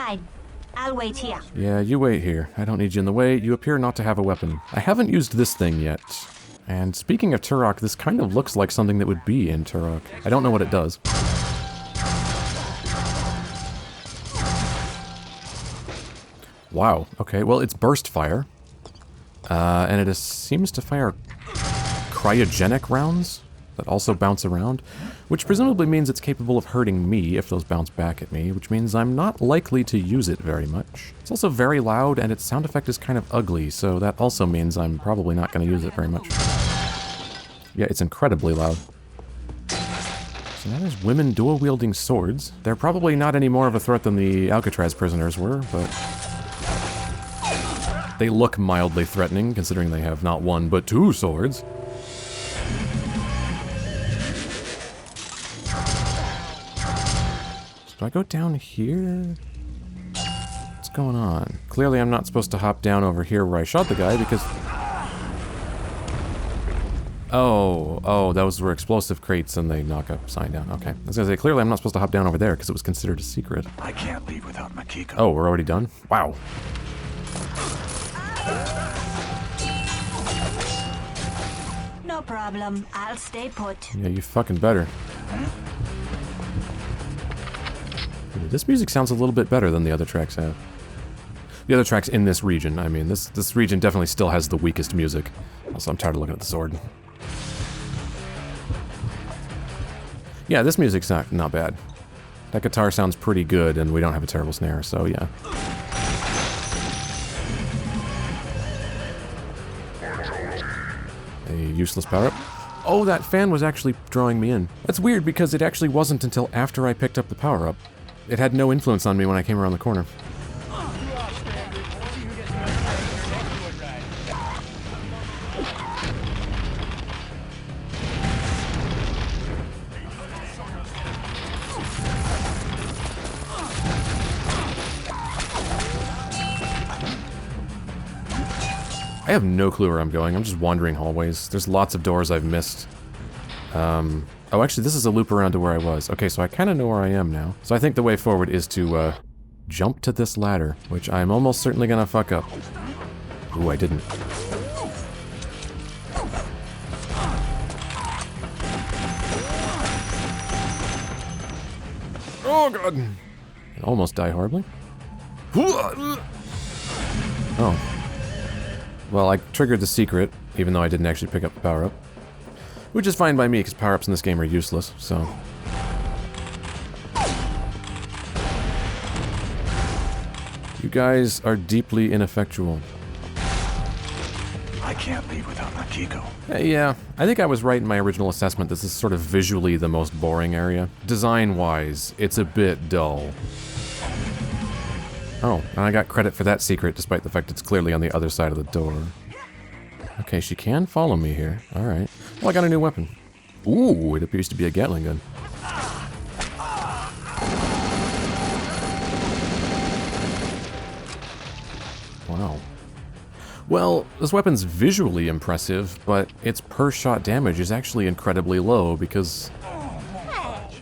Fine. I'll wait here. Yeah, you wait here. I don't need you in the way. You appear not to have a weapon. I haven't used this thing yet. And speaking of Turok, this kind of looks like something that would be in Turok. I don't know what it does. Wow, okay, well it's burst fire. And it seems to fire cryogenic rounds that also bounce around, which presumably means it's capable of hurting me if those bounce back at me, which means I'm not likely to use it very much. It's also very loud, and its sound effect is kind of ugly, so that also means I'm probably not going to use it very much. Yeah, it's incredibly loud. So now there's women dual-wielding swords. They're probably not any more of a threat than the Alcatraz prisoners were, but they look mildly threatening, considering they have not one, but two swords. Do I go down here? What's going on? Clearly I'm not supposed to hop down over here where I shot the guy, because... Oh, those were explosive crates and they knock a sign down. Okay. I was gonna say, clearly I'm not supposed to hop down over there because it was considered a secret. I can't leave without Mikiko. Oh, we're already done? Wow. No problem. I'll stay put. Yeah, you fucking better. This music sounds a little bit better than the other tracks have. The other tracks in this region, I mean, this region definitely still has the weakest music. Also, I'm tired of looking at the sword. Yeah, this music's not bad. That guitar sounds pretty good, and we don't have a terrible snare, so yeah. A useless power-up. Oh, that fan was actually drawing me in. That's weird, because it actually wasn't until after I picked up the power-up. It had no influence on me when I came around the corner. I have no clue where I'm going. I'm just wandering hallways. There's lots of doors I've missed. Oh, actually, this is a loop around to where I was. Okay, so I kind of know where I am now. So I think the way forward is to, jump to this ladder, which I'm almost certainly gonna fuck up. Ooh, I didn't. Oh, God! I almost die horribly. Oh. Well, I triggered the secret, even though I didn't actually pick up the power-up. Which is fine by me, because power-ups in this game are useless, so... You guys are deeply ineffectual. I can't leave without Mikiko. Yeah, I think I was right in my original assessment. This is sort of visually the most boring area. Design-wise, it's a bit dull. Oh, and I got credit for that secret, despite the fact it's clearly on the other side of the door. Okay, she can follow me here. Alright. Well, I got a new weapon. Ooh, it appears to be a Gatling gun. Wow. Well, this weapon's visually impressive, but its per-shot damage is actually incredibly low because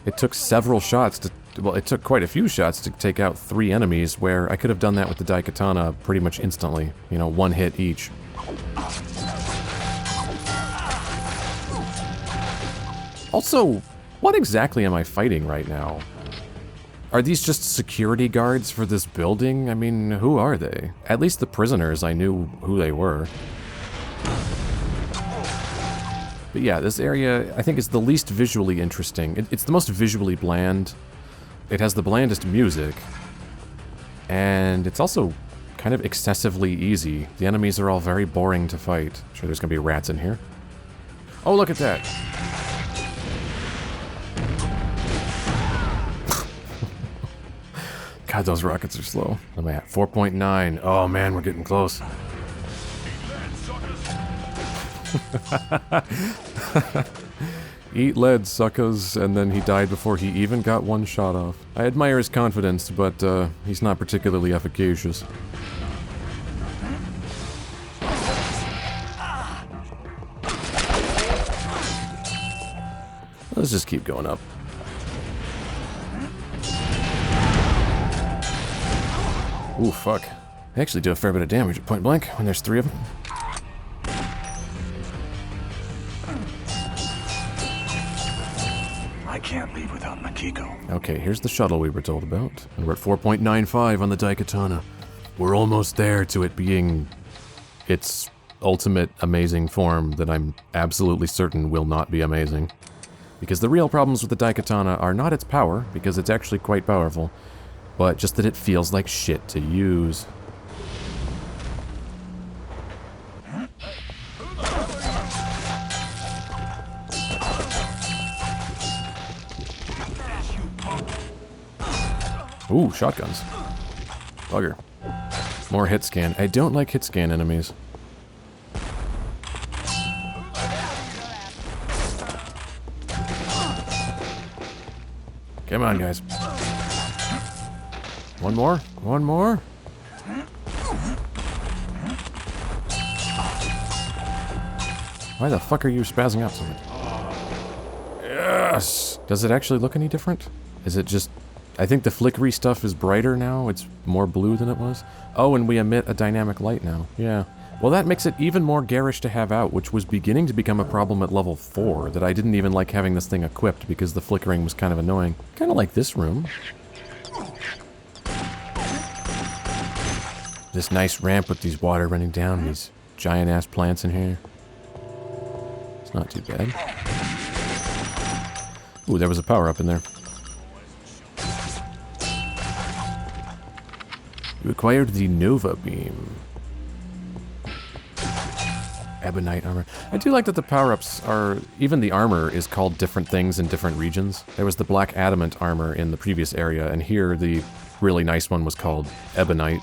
it took several shots to... Well, it took quite a few shots to take out 3 enemies, where I could have done that with the Daikatana pretty much instantly. You know, 1 hit each. Also, what exactly am I fighting right now? Are these just security guards for this building? I mean, who are they? At least the prisoners, I knew who they were. But yeah, this area, I think, is the least visually interesting. It's the most visually bland. It has the blandest music. And it's also kind of excessively easy. The enemies are all very boring to fight. I'm sure there's gonna be rats in here. Oh, look at that! God, those rockets are slow. What am I at? 4.9. Oh man, we're getting close. Eat lead, suckers, and then he died before he even got 1 shot off. I admire his confidence, but he's not particularly efficacious. Let's just keep going up. Ooh, fuck. They actually do a fair bit of damage at point blank when there's 3 of them. I can't leave without Mikiko. Okay, here's the shuttle we were told about. And we're at 4.95 on the Daikatana. We're almost there to it being its ultimate amazing form that I'm absolutely certain will not be amazing. Because the real problems with the Daikatana are not its power, because it's actually quite powerful, but just that it feels like shit to use. Ooh, shotguns. Bugger. More hit scan. I don't like hit scan enemies. Come on, guys. One more? One more? Why the fuck are you spazzing out so much? Yes! Does it actually look any different? Is it just... I think the flickery stuff is brighter now. It's more blue than it was. Oh, and we emit a dynamic light now. Yeah. Well, that makes it even more garish to have out, which was beginning to become a problem at level 4, that I didn't even like having this thing equipped because the flickering was kind of annoying. Kind of like this room. This nice ramp with these water running down, these giant-ass plants in here. It's not too bad. Ooh, there was a power-up in there. You acquired the Novabeam. Ebonite armor. I do like that the power-ups are... Even the armor is called different things in different regions. There was the black adamant armor in the previous area, and here the really nice one was called Ebonite.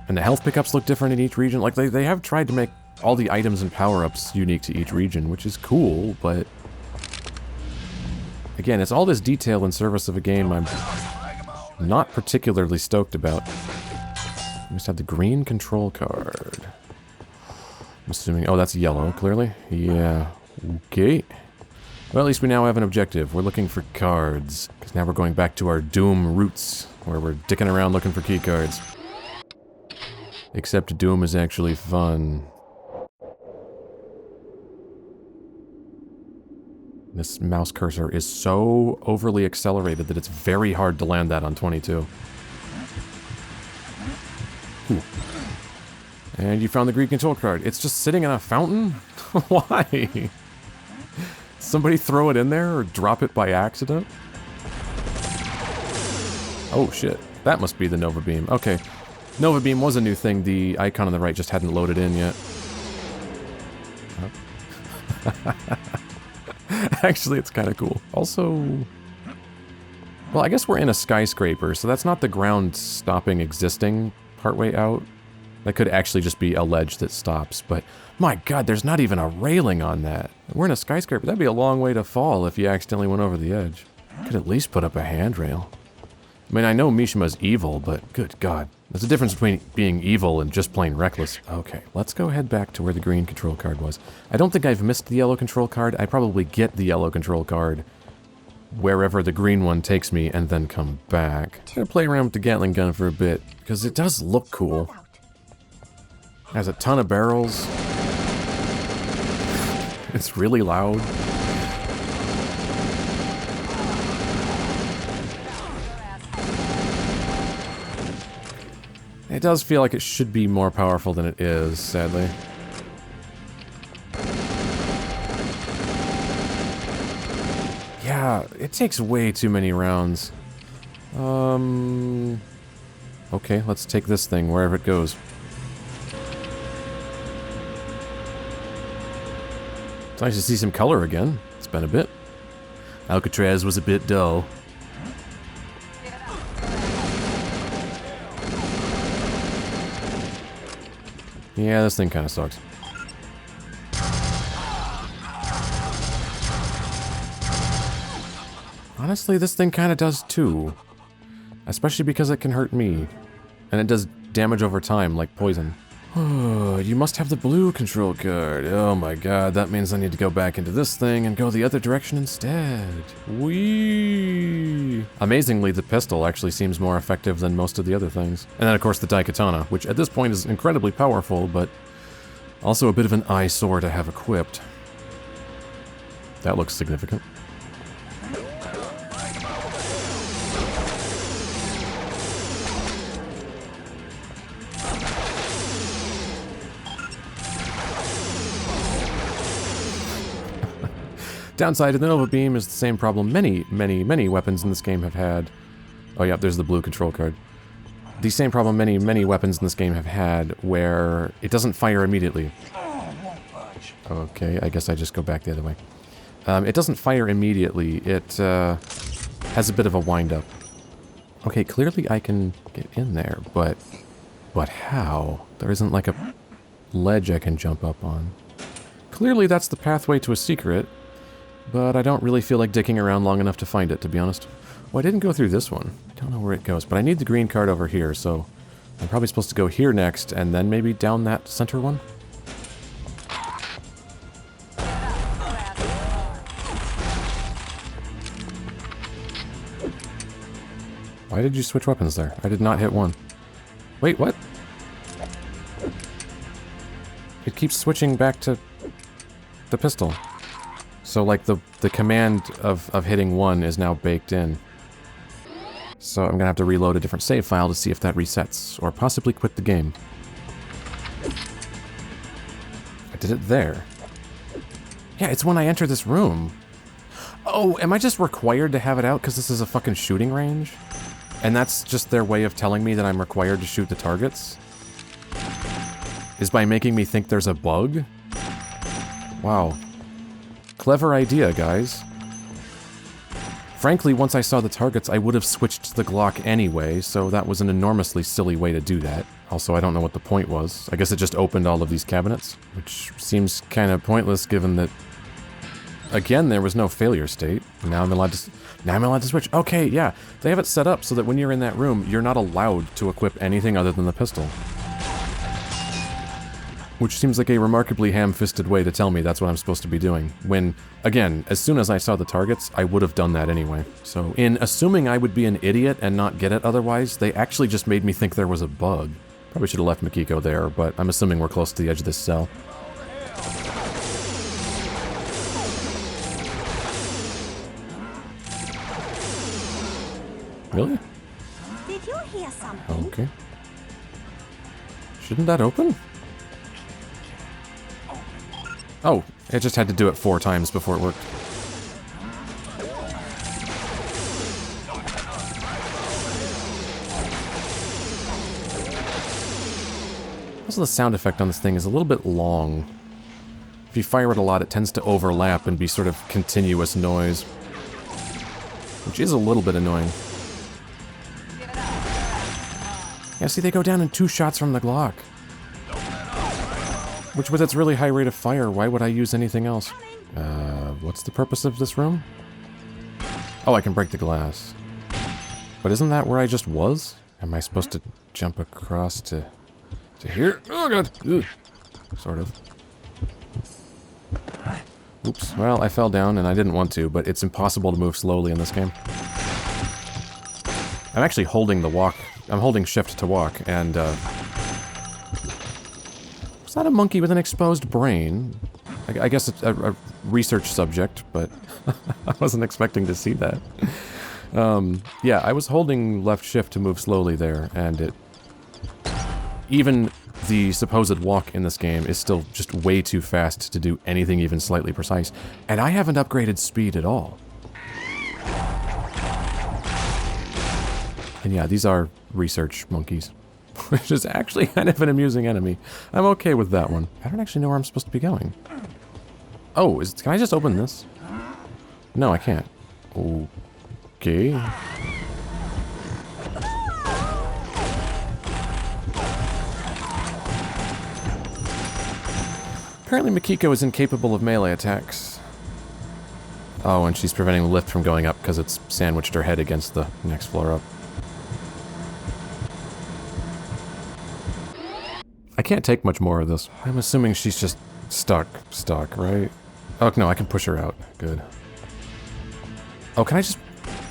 And the health pickups look different in each region. Like, they have tried to make all the items and power-ups unique to each region, which is cool, but... Again, it's all this detail in service of a game I'm not particularly stoked about. We just have the green control card. I'm assuming... Oh, that's yellow, clearly. Yeah. Okay. Well, at least we now have an objective. We're looking for cards. Because now we're going back to our Doom roots, where we're dicking around looking for key cards. Except Doom is actually fun. This mouse cursor is so overly accelerated that it's very hard to land that on 22. Ooh. And you found the green control card. It's just sitting in a fountain? Why? Somebody throw it in there or drop it by accident? Oh shit. That must be the Novabeam. Okay. Novabeam was a new thing. The icon on the right just hadn't loaded in yet. Oh. Actually, it's kind of cool. Also... Well, I guess we're in a skyscraper, so that's not the ground stopping existing partway out. That could actually just be a ledge that stops, but... My god, there's not even a railing on that. We're in a skyscraper. That'd be a long way to fall if you accidentally went over the edge. Could at least put up a handrail. I mean, I know Mishima's evil, but good god. There's a difference between being evil and just plain reckless. Okay, let's go head back to where the green control card was. I don't think I've missed the yellow control card. I probably get the yellow control card wherever the green one takes me and then come back. I'm gonna play around with the Gatling gun for a bit, because it does look cool. It has a ton of barrels. It's really loud. It does feel like it should be more powerful than it is, sadly. Yeah, it takes way too many rounds. Okay, let's take this thing wherever it goes. It's nice to see some color again. It's been a bit. Alcatraz was a bit dull. Yeah, this thing kind of sucks. Honestly, this thing kind of does too. Especially because it can hurt me. And it does damage over time, like poison. Oh, you must have the blue control card. Oh my god, that means I need to go back into this thing and go the other direction instead. Whee! Amazingly, the pistol actually seems more effective than most of the other things. And then of course the Daikatana, which at this point is incredibly powerful, but also a bit of an eyesore to have equipped. That looks significant. Downside of the Novabeam is the same problem many weapons in this game have had. Oh yeah, there's the blue control card. The same problem many weapons in this game have had, where it doesn't fire immediately. Okay, I guess I just go back the other way. It doesn't fire immediately. It has a bit of a wind-up. Okay, clearly I can get in there, but how? There isn't like a ledge I can jump up on. Clearly that's the pathway to a secret, but I don't really feel like dicking around long enough to find it, to be honest. Well, I didn't go through this one. I don't know where it goes, but I need the green card over here, so I'm probably supposed to go here next, and then maybe down that center one? Why did you switch weapons there? I did not hit one. Wait, what? It keeps switching back to the pistol. So, like, the command of hitting one is now baked in. So I'm gonna have to reload a different save file to see if that resets, or possibly quit the game. I did it there. Yeah, it's when I enter this room. Oh, am I just required to have it out because this is a fucking shooting range? And that's just their way of telling me that I'm required to shoot the targets? Is by making me think there's a bug? Wow. Clever idea, guys. Frankly, once I saw the targets, I would have switched to the Glock anyway, so that was an enormously silly way to do that. Also, I don't know what the point was. I guess it just opened all of these cabinets, which seems kind of pointless given that, again, there was no failure state. Now I'm allowed to switch. Okay, yeah. They have it set up so that when you're in that room, you're not allowed to equip anything other than the pistol. Which seems like a remarkably ham-fisted way to tell me that's what I'm supposed to be doing. When, again, as soon as I saw the targets, I would have done that anyway. So, in assuming I would be an idiot and not get it otherwise, they actually just made me think there was a bug. Probably should have left Mikiko there, but I'm assuming we're close to the edge of this cell. Really? Did you hear something? Okay. Shouldn't that open? Oh, it just had to do it 4 times before it worked. Also, the sound effect on this thing is a little bit long. If you fire it a lot, it tends to overlap and be sort of continuous noise. Which is a little bit annoying. Yeah, see, they go down in 2 shots from the Glock. Which, with its really high rate of fire, why would I use anything else? What's the purpose of this room? Oh, I can break the glass. But isn't that where I just was? Am I supposed to jump across to here? Oh god! Ugh. Sort of. Oops. Well, I fell down and I didn't want to, but it's impossible to move slowly in this game. I'm actually holding the walk. I'm holding shift to walk, and is that a monkey with an exposed brain? I guess it's a research subject, but I wasn't expecting to see that. Yeah, I was holding left shift to move slowly there, and it... Even the supposed walk in this game is still just way too fast to do anything even slightly precise, and I haven't upgraded speed at all. And yeah, these are research monkeys. Which is actually kind of an amusing enemy. I'm okay with that one. I don't actually know where I'm supposed to be going. Oh, can I just open this? No, I can't. Okay. Apparently Mikiko is incapable of melee attacks. Oh, and she's preventing the lift from going up because it's sandwiched her head against the next floor up. I can't take much more of this. I'm assuming she's just stuck, right? Oh, no, I can push her out. Good. Oh, can I just...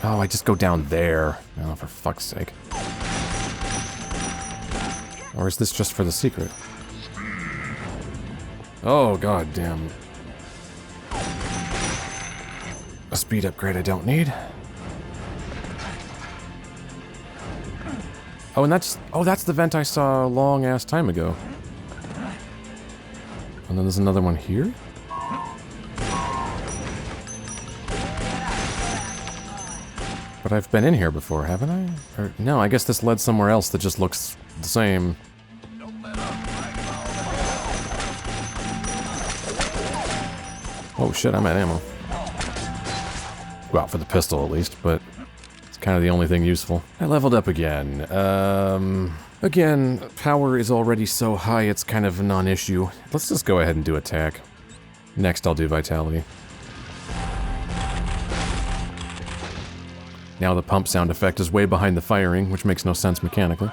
Oh, I just go down there. Oh, for fuck's sake. Or is this just for the secret? Oh, god damn. A speed upgrade I don't need. Oh, and that's... Oh, that's the vent I saw a long-ass time ago. And then there's another one here? But I've been in here before, haven't I? Or, no, I guess this led somewhere else that just looks the same. Oh shit, I'm at ammo. Well, for the pistol at least, but it's kind of the only thing useful. I leveled up again. Again, power is already so high it's kind of a non-issue. Let's just go ahead and do attack. Next I'll do vitality. Now the pump sound effect is way behind the firing, which makes no sense mechanically.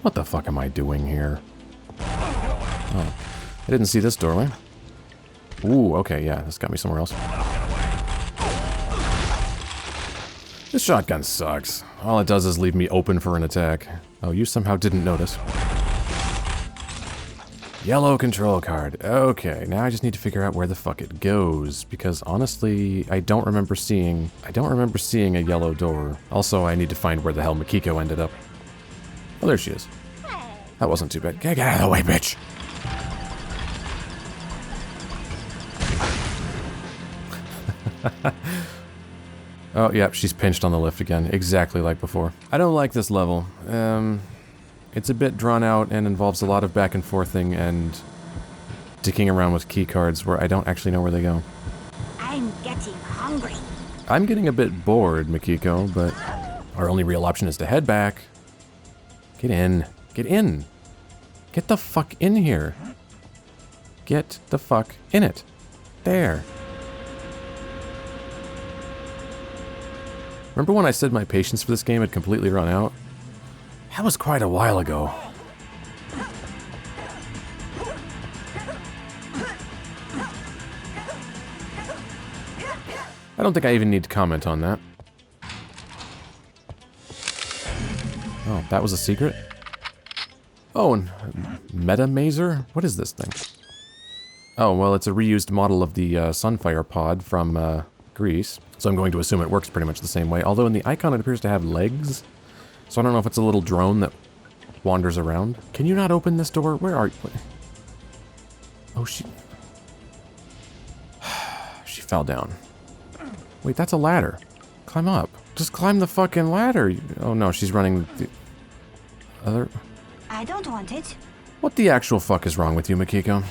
What the fuck am I doing here? Oh, I didn't see this doorway. Ooh, okay, yeah, this got me somewhere else. This shotgun sucks. All it does is leave me open for an attack. Oh, you somehow didn't notice. Yellow control card. Okay, now I just need to figure out where the fuck it goes, because honestly, I don't remember seeing a yellow door. Also, I need to find where the hell Mikiko ended up. Oh, there she is. That wasn't too bad. Get out of the way, bitch! Oh, yeah, she's pinched on the lift again, exactly like before. I don't like this level. It's a bit drawn out and involves a lot of back and forthing and dicking around with key cards where I don't actually know where they go. I'm getting hungry. I'm getting a bit bored, Mikiko, but our only real option is to head back. Get in. Get in. Get the fuck in here. Get the fuck in it. There. Remember when I said my patience for this game had completely run out? That was quite a while ago. I don't think I even need to comment on that. Oh, that was a secret? Oh, and Metamaser? What is this thing? Oh, well, it's a reused model of the Sunfire pod from Greece. So I'm going to assume it works pretty much the same way. Although in the icon it appears to have legs. So I don't know if it's a little drone that wanders around. Can you not open this door? Where are you? Oh, she fell down. Wait, that's a ladder. Climb up. Just climb the fucking ladder. Oh no, she's running the other... I don't want it. What the actual fuck is wrong with you, Mikiko?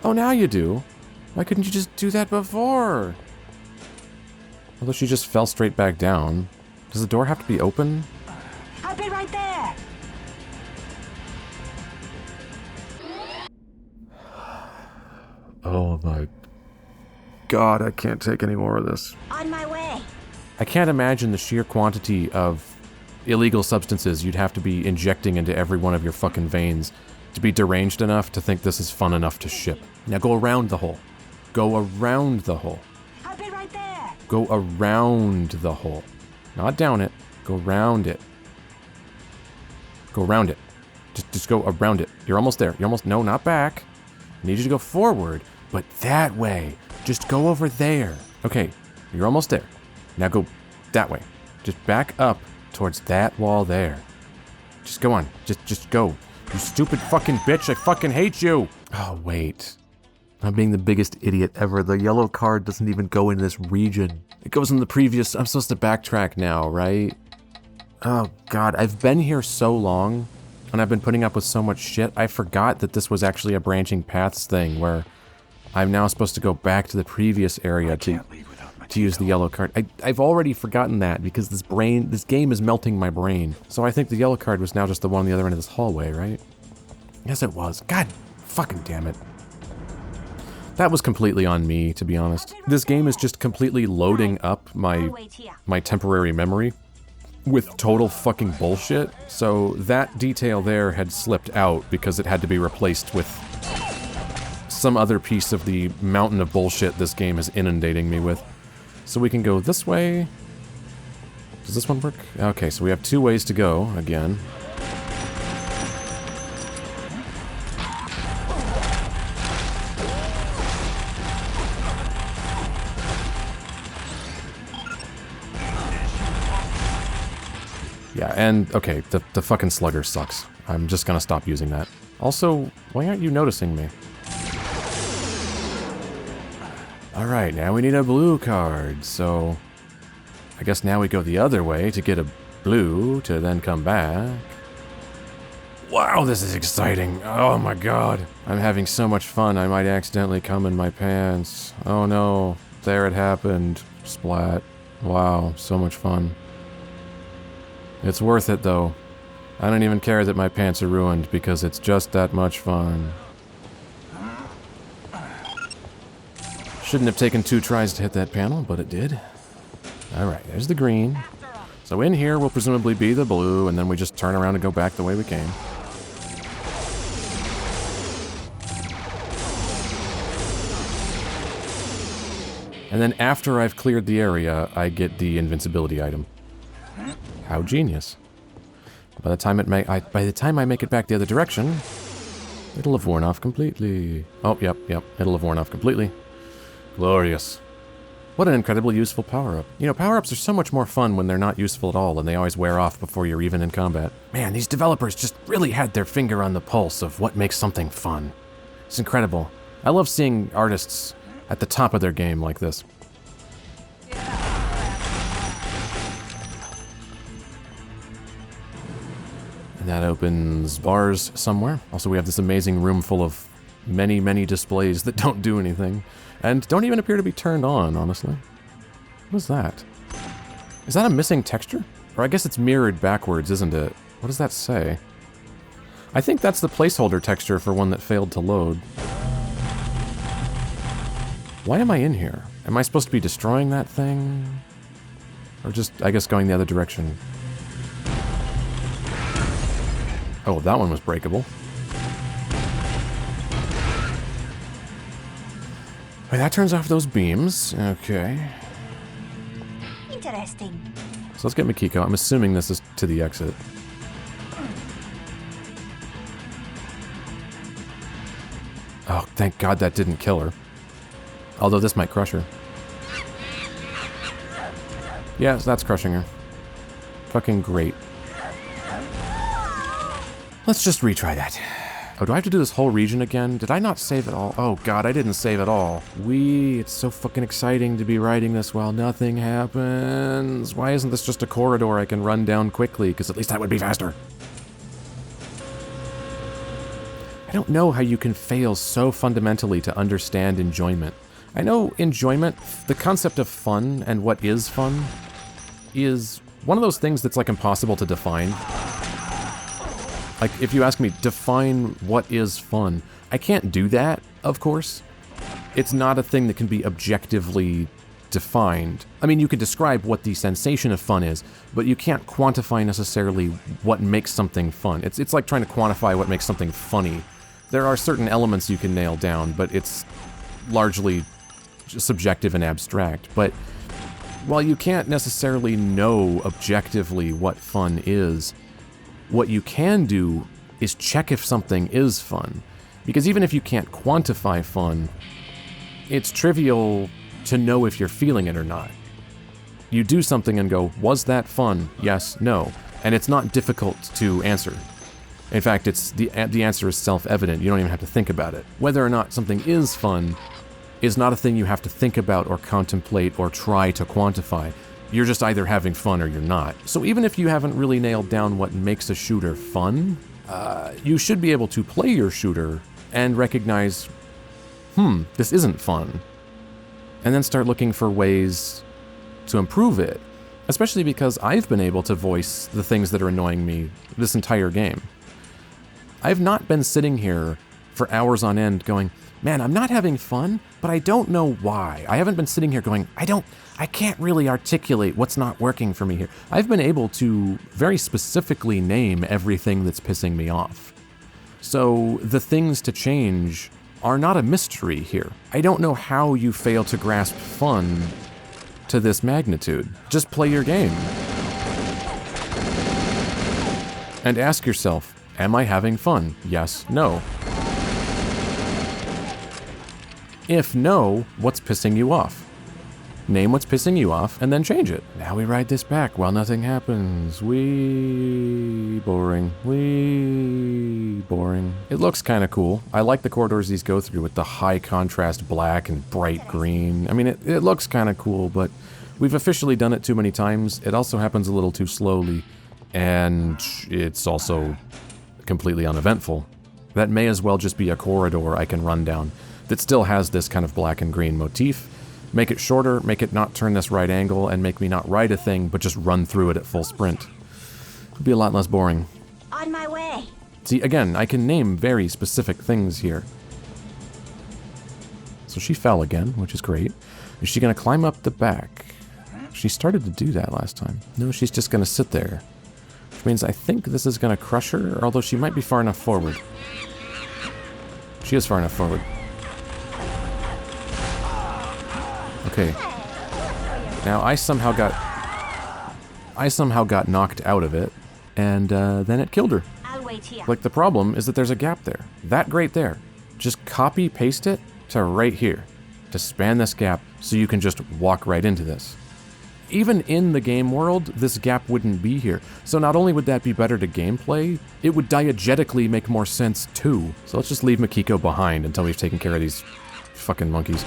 Oh, now you do. Why couldn't you just do that before? Although she just fell straight back down. Does the door have to be open? I'll be right there. Oh my god, I can't take any more of this. On my way. I can't imagine the sheer quantity of illegal substances you'd have to be injecting into every one of your fucking veins to be deranged enough to think this is fun enough to ship. Now go around the hole. Go around the hole. I'll be right there. Go around the hole. Not down it. Go around it. Go around it. Just go around it. You're almost there. You're almost... No, not back. I need you to go forward, but that way. Just go over there. Okay, you're almost there. Now go that way. Just back up towards that wall there. Just go on. Just go. You stupid fucking bitch. I fucking hate you. Oh, wait. I'm being the biggest idiot ever. The yellow card doesn't even go in this region. It goes in the previous... I'm supposed to backtrack now, right? Oh, God. I've been here so long, and I've been putting up with so much shit, I forgot that this was actually a branching paths thing, where I'm now supposed to go back to the previous area to use the yellow card. I've already forgotten that, because this game is melting my brain. So I think the yellow card was now just the one on the other end of this hallway, right? Yes, it was. God fucking damn it. That was completely on me, to be honest. This game is just completely loading up my temporary memory with total fucking bullshit. So that detail there had slipped out because it had to be replaced with some other piece of the mountain of bullshit this game is inundating me with. So we can go this way. Does this one work? Okay, so we have 2 ways to go, again. Yeah, and, okay, the fucking slugger sucks. I'm just gonna stop using that. Also, why aren't you noticing me? Alright, now we need a blue card, so... I guess now we go the other way to get a blue, to then come back. Wow, this is exciting. Oh my god. I'm having so much fun, I might accidentally come in my pants. Oh no, there it happened. Splat. Wow, so much fun. It's worth it, though. I don't even care that my pants are ruined, because it's just that much fun. Shouldn't have taken 2 tries to hit that panel, but it did. Alright, there's the green. So in here will presumably be the blue, and then we just turn around and go back the way we came. And then after I've cleared the area, I get the invincibility item. How genius. By the time I make it back the other direction, it'll have worn off completely. Oh, yep, it'll have worn off completely. Glorious. What an incredibly useful power-up. You know, power-ups are so much more fun when they're not useful at all, and they always wear off before you're even in combat. Man, these developers just really had their finger on the pulse of what makes something fun. It's incredible. I love seeing artists at the top of their game like this. And that opens bars somewhere. Also, we have this amazing room full of many, many displays that don't do anything. And don't even appear to be turned on, honestly. What is that? Is that a missing texture? Or I guess it's mirrored backwards, isn't it? What does that say? I think that's the placeholder texture for one that failed to load. Why am I in here? Am I supposed to be destroying that thing? Or just, I guess, going the other direction? Oh, that one was breakable. Wait, that turns off those beams. Okay. Interesting. So let's get Mikiko. I'm assuming this is to the exit. Oh, thank God that didn't kill her. Although this might crush her. Yes, that's crushing her. Fucking great. Let's just retry that. Oh, do I have to do this whole region again? Did I not save it all? Oh god, I didn't save it all. It's so fucking exciting to be riding this while nothing happens. Why isn't this just a corridor I can run down quickly? Because at least that would be faster. I don't know how you can fail so fundamentally to understand enjoyment. I know enjoyment, the concept of fun and what is fun, is one of those things that's like impossible to define. Like, if you ask me, define what is fun, I can't do that, of course. It's not a thing that can be objectively defined. I mean, you can describe what the sensation of fun is, but you can't quantify necessarily what makes something fun. It's like trying to quantify what makes something funny. There are certain elements you can nail down, but it's largely subjective and abstract. But while you can't necessarily know objectively what fun is, what you can do is check if something is fun. Because even if you can't quantify fun, it's trivial to know if you're feeling it or not. You do something and go, was that fun? Yes, no. And it's not difficult to answer. In fact, it's the answer is self-evident. You don't even have to think about it. Whether or not something is fun is not a thing you have to think about or contemplate or try to quantify. You're just either having fun or you're not. So even if you haven't really nailed down what makes a shooter fun, you should be able to play your shooter and recognize, this isn't fun. And then start looking for ways to improve it. Especially because I've been able to voice the things that are annoying me this entire game. I've not been sitting here for hours on end going, man, I'm not having fun, but I don't know why. I haven't been sitting here going, I can't really articulate what's not working for me here. I've been able to very specifically name everything that's pissing me off. So the things to change are not a mystery here. I don't know how you fail to grasp fun to this magnitude. Just play your game. And ask yourself, am I having fun? Yes, no. If no, what's pissing you off? Name what's pissing you off, and then change it. Now we ride this back while nothing happens. Wee boring. Wee boring. It looks kind of cool. I like the corridors these go through with the high contrast black and bright green. I mean, it looks kind of cool, but we've officially done it too many times. It also happens a little too slowly, and it's also completely uneventful. That may as well just be a corridor I can run down that still has this kind of black and green motif. Make it shorter, make it not turn this right angle, and make me not ride a thing, but just run through it at full sprint. It'd be a lot less boring. On my way. See, again, I can name very specific things here. So she fell again, which is great. Is she gonna climb up the back? She started to do that last time. No, she's just gonna sit there. Which means I think this is gonna crush her, although she might be far enough forward. She is far enough forward. Okay. Now I somehow got knocked out of it, and then it killed her. I'll wait here. Like, the problem is that there's a gap there. That right there. Just copy paste it to right here to span this gap so you can just walk right into this. Even in the game world, this gap wouldn't be here. So not only would that be better to gameplay, it would diegetically make more sense too. So let's just leave Mikiko behind until we've taken care of these fucking monkeys.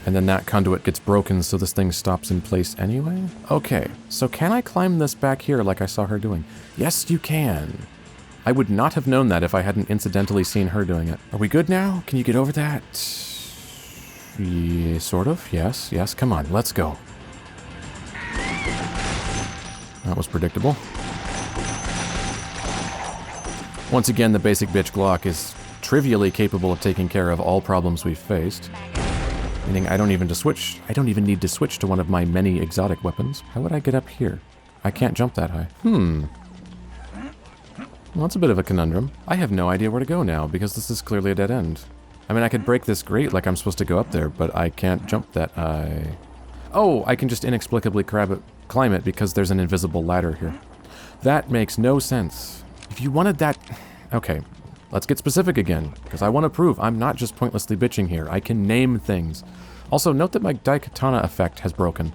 And then that conduit gets broken, so this thing stops in place anyway? Okay, so can I climb this back here like I saw her doing? Yes, you can. I would not have known that if I hadn't incidentally seen her doing it. Are we good now? Can you get over that? Yeah, sort of, yes, yes, come on, let's go. That was predictable. Once again, the basic bitch Glock is trivially capable of taking care of all problems we've faced. Meaning I don't even need to switch to one of my many exotic weapons. How would I get up here? I can't jump that high. Well, that's a bit of a conundrum. I have no idea where to go now, because this is clearly a dead end. I mean, I could break this grate like I'm supposed to go up there, but I can't jump that high. Oh, I can just inexplicably climb it because there's an invisible ladder here. That makes no sense. If you wanted that... Okay. Let's get specific again, because I want to prove I'm not just pointlessly bitching here. I can name things. Also, note that my Daikatana effect has broken.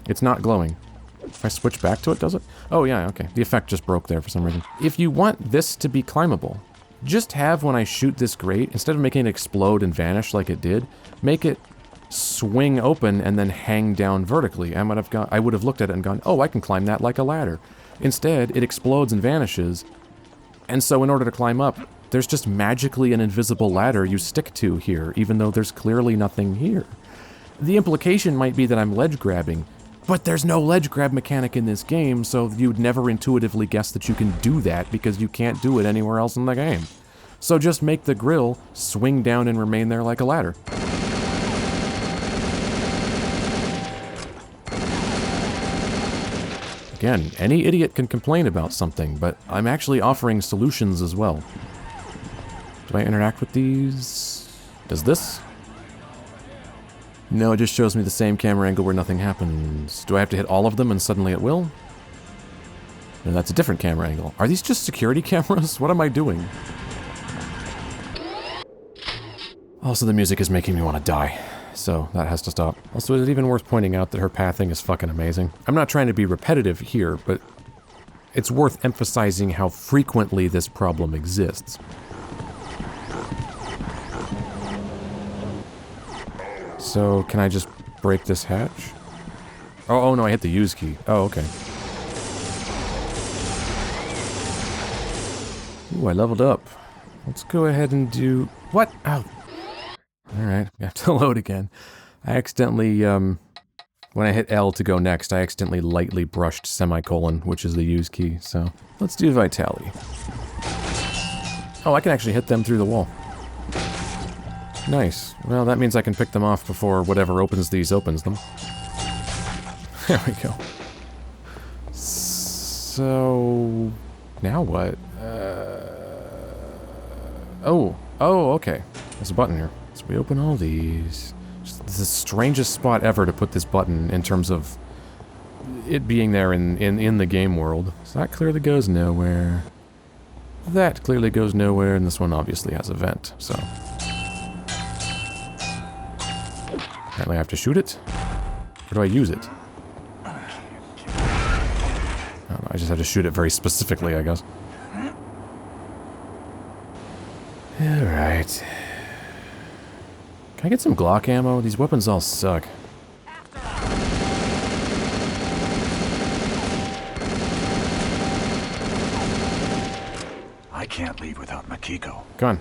It's not glowing. If I switch back to it, does it? Oh yeah, okay. The effect just broke there for some reason. If you want this to be climbable, just have when I shoot this grate, instead of making it explode and vanish like it did, make it swing open and then hang down vertically. I would have looked at it and gone, oh, I can climb that like a ladder. Instead, it explodes and vanishes. And so in order to climb up, there's just magically an invisible ladder you stick to here, even though there's clearly nothing here. The implication might be that I'm ledge grabbing, but there's no ledge grab mechanic in this game, so you'd never intuitively guess that you can do that because you can't do it anywhere else in the game. So just make the grill swing down and remain there like a ladder. Again, any idiot can complain about something, but I'm actually offering solutions as well. Do I interact with these? Does this? No, it just shows me the same camera angle where nothing happens. Do I have to hit all of them and suddenly it will? No, that's a different camera angle. Are these just security cameras? What am I doing? Also, the music is making me want to die. So that has to stop. Also, is it even worth pointing out that her pathing is fucking amazing? I'm not trying to be repetitive here, but it's worth emphasizing how frequently this problem exists. So, can I just break this hatch? Oh no, I hit the use key. Oh, okay. Ooh, I leveled up. Let's go ahead and do... What? Oh. Alright, we have to load again. I accidentally When I hit L to go next, I accidentally lightly brushed semicolon, which is the use key, so let's do Vitality. Oh, I can actually hit them through the wall. Nice. Well, that means I can pick them off before whatever opens these opens them. There we go. So... now what? Oh, okay. There's a button here. So we open all these. It's the strangest spot ever to put this button in terms of it being there in the game world. So that clearly goes nowhere. That clearly goes nowhere, and this one obviously has a vent, so... apparently I have to shoot it? Or do I use it? I don't know, I just have to shoot it very specifically, I guess. Alright. Can I get some Glock ammo? These weapons all suck. I can't leave without Mikiko. Come on.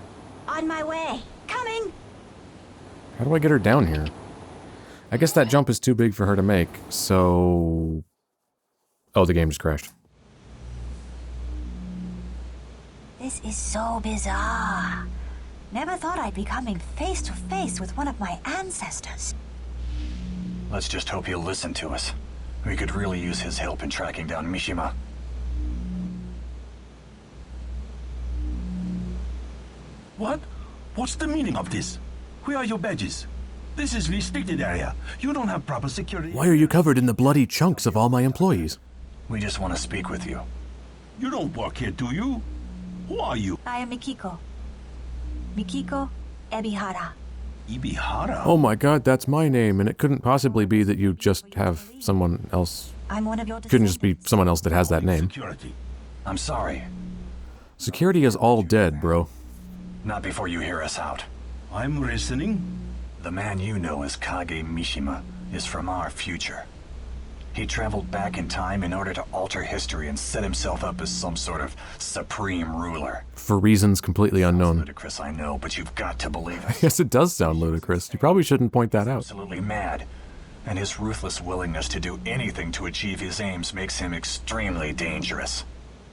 On my way. Coming! How do I get her down here? I guess that jump is too big for her to make, so... oh, the game just crashed. This is so bizarre. Never thought I'd be coming face to face with one of my ancestors. Let's just hope he'll listen to us. We could really use his help in tracking down Mishima. What? What's the meaning of this? Where are your badges? This is restricted area. You don't have proper security. Why are you covered in the bloody chunks of all my employees? We just want to speak with you. You don't work here, do you? Who are you? I am Mikiko. Mikiko Ebihara. Ebihara? Oh my god, that's my name, and it couldn't possibly be that you just have someone else. I'm one of your Couldn't just be someone else that has that name. Security. I'm sorry. Security is all dead, bro. Not before you hear us out. I'm listening. The man you know as Kage Mishima is from our future. He traveled back in time in order to alter history and set himself up as some sort of supreme ruler. For reasons completely unknown. Ludicrous, I know, but you've got to believe it. Yes, it does sound ludicrous. You probably shouldn't point that out. Absolutely mad. And his ruthless willingness to do anything to achieve his aims makes him extremely dangerous.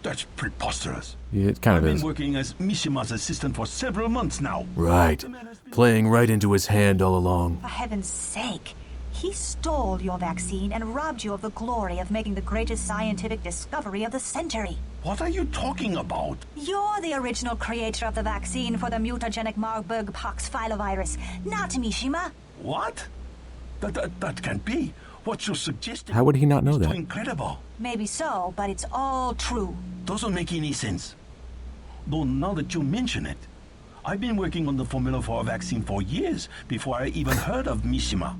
That's preposterous. Yeah, it kind I've of been is. working as Mishima's assistant for several months now. Right. Playing right into his hand all along. For heaven's sake. He stole your vaccine and robbed you of the glory of making the greatest scientific discovery of the century. What are you talking about? You're the original creator of the vaccine for the mutagenic Marburg pox filovirus, not Mishima. What? That can't be. What you're suggesting How would he not know is too that? incredible. Maybe so, but it's all true. Doesn't make any sense. Though now that you mention it, I've been working on the formula for a vaccine for years before I even heard of Mishima.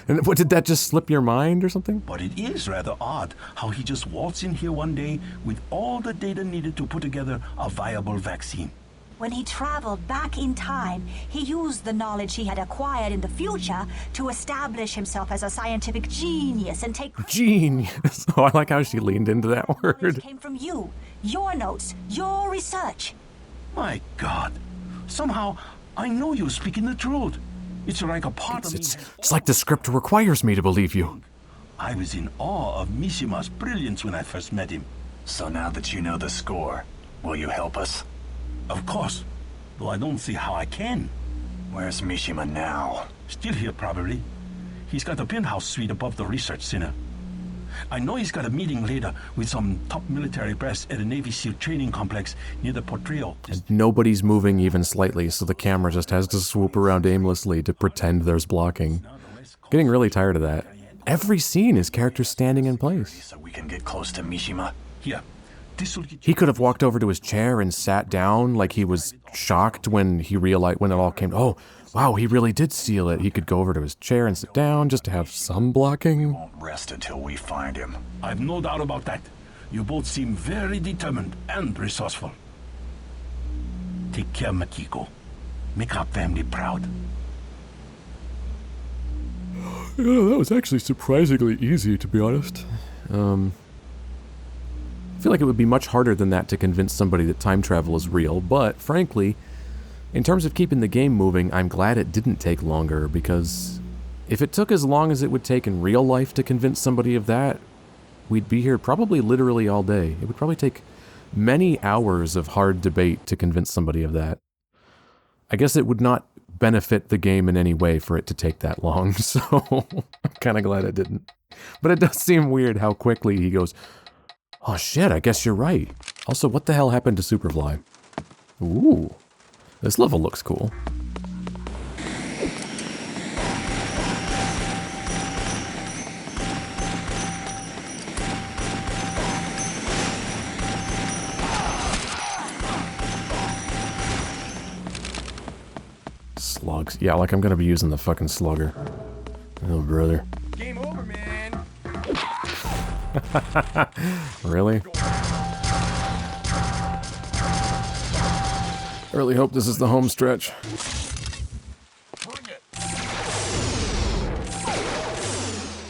And what, did that just slip your mind or something? But it is rather odd how he just waltzed in here one day with all the data needed to put together a viable vaccine. When he traveled back in time, he used the knowledge he had acquired in the future to establish himself as a scientific genius and take credit. Genius. Oh, I like how she leaned into that Knowledge word. came from you, your notes, your research. My God. Somehow, I know you're speaking the truth. It's like a part of me. It's like the script requires me to believe you. I was in awe of Mishima's brilliance when I first met him. So now that you know the score, will you help us? Of course, though I don't see how I can. Where's Mishima now? Still here, probably. He's got a penthouse suite above the research center. I know he's got a meeting later with some top military brass at a Navy SEAL training complex near the Portreo. Nobody's moving even slightly, so the camera just has to swoop around aimlessly to pretend there's blocking. Getting really tired of that. Every scene is characters standing in place. So we can get close to Mishima? Here, this will get He could have walked over to his chair and sat down like he was shocked when he realized, when it all came, oh, wow, he really did steal it. He could go over to his chair and sit down just to have some blocking. Won't rest until we find him. I've no doubt about that. You both seem very determined and resourceful. Take care, Mikiko. Make our family proud. Yeah, that was actually surprisingly easy, to be honest. I feel like it would be much harder than that to convince somebody that time travel is real, but frankly, in terms of keeping the game moving, I'm glad it didn't take longer, because If it took as long as it would take in real life to convince somebody of that, we'd be here probably literally all day. It would probably take many hours of hard debate to convince somebody of that. I guess it would not benefit the game in any way for it to take that long, so I'm kind of glad it didn't. But it does seem weird how quickly he goes, oh shit, I guess you're right. Also, what the hell happened to Superfly? Ooh, this level looks cool. Slugs. Yeah, like I'm gonna be using the fucking slugger. Oh, brother. Game over, man. Really? I really hope this is the home stretch.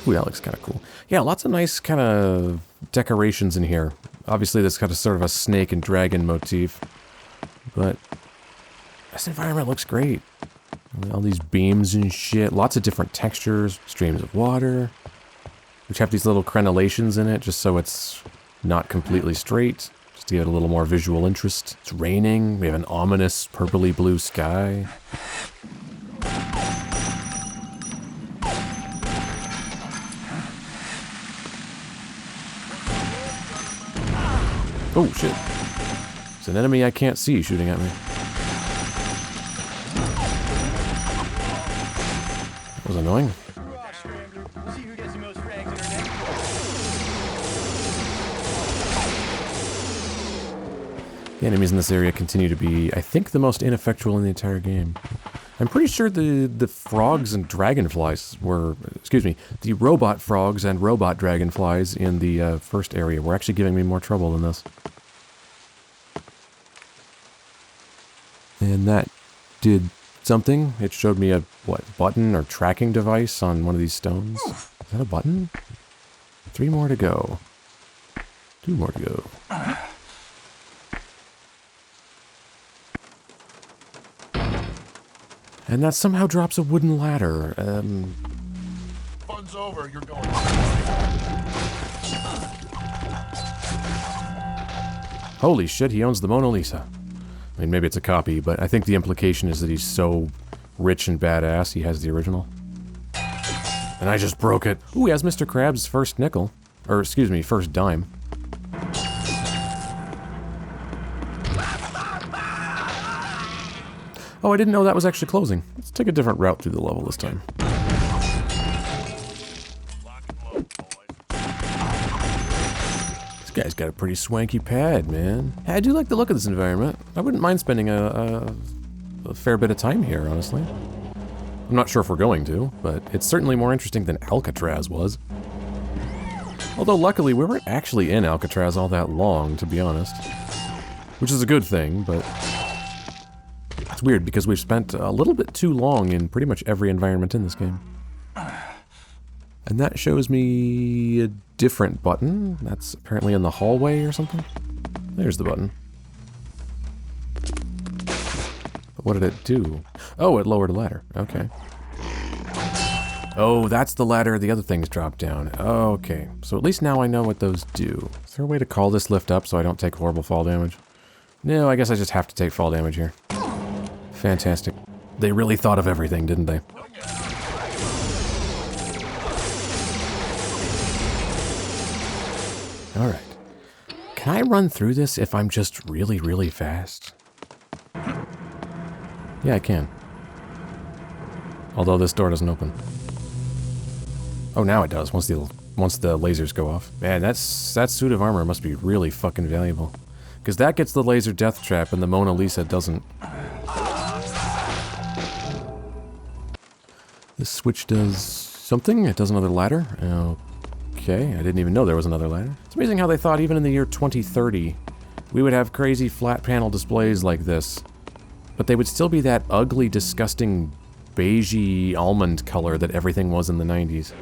Ooh, that looks kind of cool. Yeah, lots of nice kind of decorations in here. Obviously, this got a sort of a snake and dragon motif, but this environment looks great. All these beams and shit, lots of different textures, streams of water, which have these little crenellations in it, just so it's not completely straight, just to give it a little more visual interest. It's raining, we have an ominous purpley blue sky. Oh shit, it's an enemy I can't see shooting at me. That was annoying. The enemies in this area continue to be, I think, the most ineffectual in the entire game. I'm pretty sure the frogs and dragonflies were, excuse me, the robot frogs and robot dragonflies in the first area were actually giving me more trouble than this. And that did something. It showed me a, what, button or tracking device on one of these stones. Is that a button? 3 more to go. 2 more to go. And that somehow drops a wooden ladder. Fun's over, you're going. Holy shit, he owns the Mona Lisa. I mean, maybe it's a copy, but I think the implication is that he's so rich and badass he has the original. And I just broke it. Ooh, he has Mr. Krabs' first nickel. Or, excuse me, first dime. Oh, I didn't know that was actually closing. Let's take a different route through the level this time. This guy's got a pretty swanky pad, man. I do like the look of this environment. I wouldn't mind spending a fair bit of time here, honestly. I'm not sure if we're going to, but it's certainly more interesting than Alcatraz was. Although luckily we weren't actually in Alcatraz all that long, to be honest. Which is a good thing, but it's weird because we've spent a little bit too long in pretty much every environment in this game. And that shows me a different button. That's apparently in the hallway or something. There's the button. But what did it do? Oh, it lowered a ladder. Okay. Oh, that's the ladder the other things drop down. Okay, so at least now I know what those do. Is there a way to call this lift up so I don't take horrible fall damage? No, I guess I just have to take fall damage here. Fantastic. They really thought of everything, didn't they? Alright. Can I run through this if I'm just really, really fast? Yeah, I can. Although this door doesn't open. Oh, now it does, once the lasers go off. Man, that suit of armor must be really fucking valuable. Because that gets the laser death trap and the Mona Lisa doesn't. This switch does something. It does another ladder. Okay, I didn't even know there was another ladder. It's amazing how they thought even in the year 2030 we would have crazy flat panel displays like this. But they would still be that ugly, disgusting, beigey almond color that everything was in the 90s.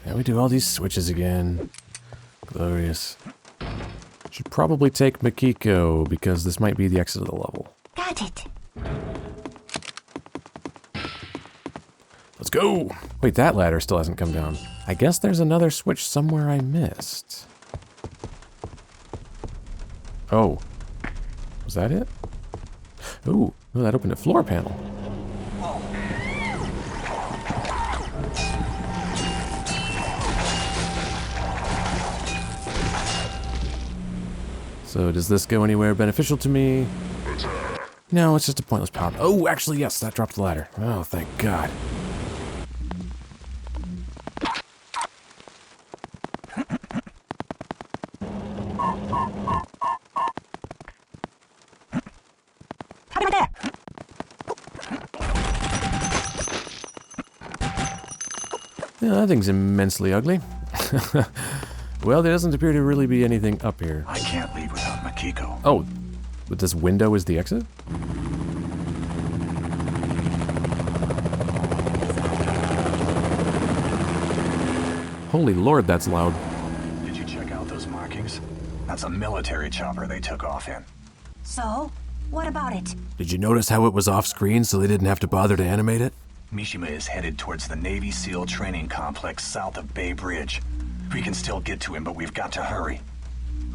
And we do all these switches again. Glorious. Should probably take Mikiko, because this might be the exit of the level. Got it. Let's go. Wait, that ladder still hasn't come down. I guess there's another switch somewhere I missed. Oh. Was that it? Ooh, that opened a floor panel. So does this go anywhere beneficial to me? No, it's just a pointless power. Oh, actually, yes, that dropped the ladder. Oh, thank God. Yeah, that thing's immensely ugly. Well, there doesn't appear to really be anything up here. I can't leave without Mikiko. Oh, but this window is the exit? Holy Lord, that's loud. Did you check out those markings? That's a military chopper they took off in. So, what about it? Did you notice how it was off screen so they didn't have to bother to animate it? Mishima is headed towards the Navy SEAL training complex south of Bay Bridge. We can still get to him, but we've got to hurry.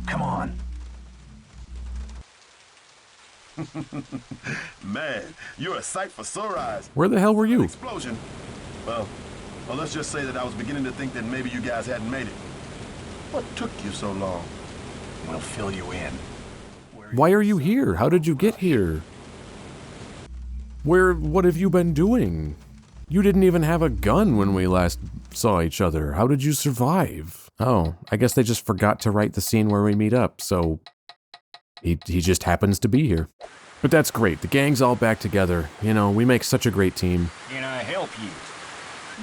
Come on. Man, you're a sight for sore eyes. Where the hell were you? Explosion. Well, let's just say that I was beginning to think that maybe you guys hadn't made it. What took you so long? We'll fill you in. Why are you here? How did you get here? What have you been doing? You didn't even have a gun when we last saw each other. How did you survive? Oh, I guess they just forgot to write the scene where we meet up, so he just happens to be here. But that's great. The gang's all back together. You know, we make such a great team. Can I help you?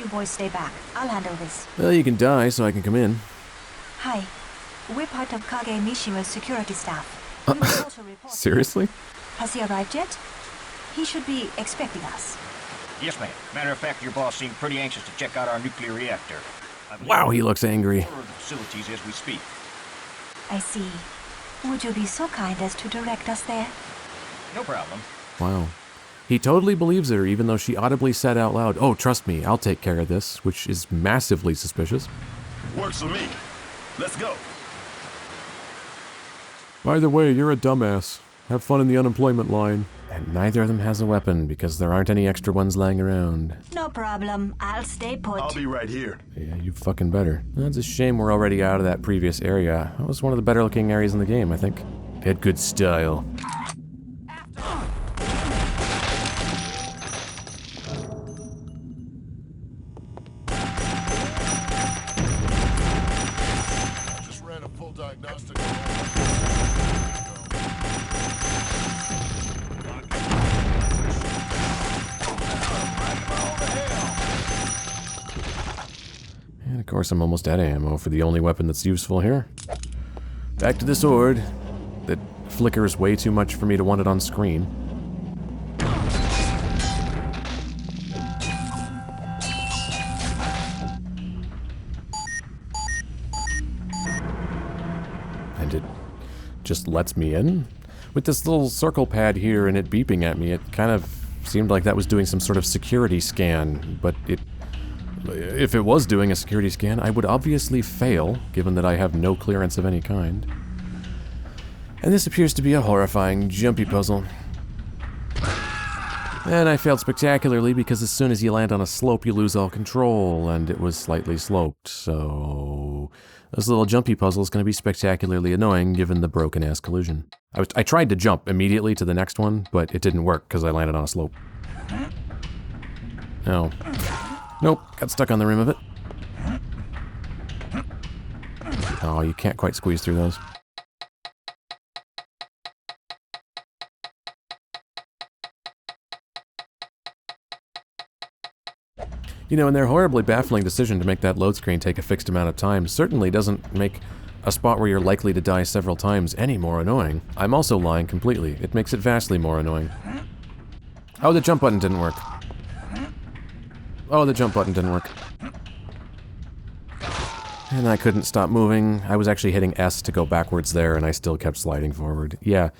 You boys stay back. I'll handle this. Well, you can die so I can come in. Hi. We're part of Kage Mishima's security staff. We will also report. Seriously? Has he arrived yet? He should be expecting us. Yes, ma'am. Matter of fact, your boss seemed pretty anxious to check out our nuclear reactor. Wow, he looks angry. The facilities as we speak. I see. Would you be so kind as to direct us there? No problem. Wow. He totally believes her, even though she audibly said out loud, "Oh, trust me, I'll take care of this," which is massively suspicious. Works for me. Let's go. By the way, you're a dumbass. Have fun in the unemployment line. And neither of them has a weapon, because there aren't any extra ones lying around. No problem. I'll stay put. I'll be right here. Yeah, you fucking better. That's a shame we're already out of that previous area. That was one of the better looking areas in the game, I think. It had good style. Just ran a full diagnostic. And of course I'm almost out of ammo for the only weapon that's useful here. Back to the sword that flickers way too much for me to want it on screen. And it just lets me in? With this little circle pad here and it beeping at me, it kind of seemed like that was doing some sort of security scan, but if it was doing a security scan, I would obviously fail, given that I have no clearance of any kind. And this appears to be a horrifying, jumpy puzzle. And I failed spectacularly because as soon as you land on a slope, you lose all control, and it was slightly sloped, so this little jumpy puzzle is going to be spectacularly annoying given the broken-ass collision. I tried to jump immediately to the next one, but it didn't work because I landed on a slope. Oh. Nope, got stuck on the rim of it. Oh, you can't quite squeeze through those. You know, and their horribly baffling decision to make that load screen take a fixed amount of time certainly doesn't make a spot where you're likely to die several times any more annoying. I'm also lying completely. It makes it vastly more annoying. Oh, the jump button didn't work. Oh, the jump button didn't work. And I couldn't stop moving. I was actually hitting S to go backwards there, and I still kept sliding forward. Yeah,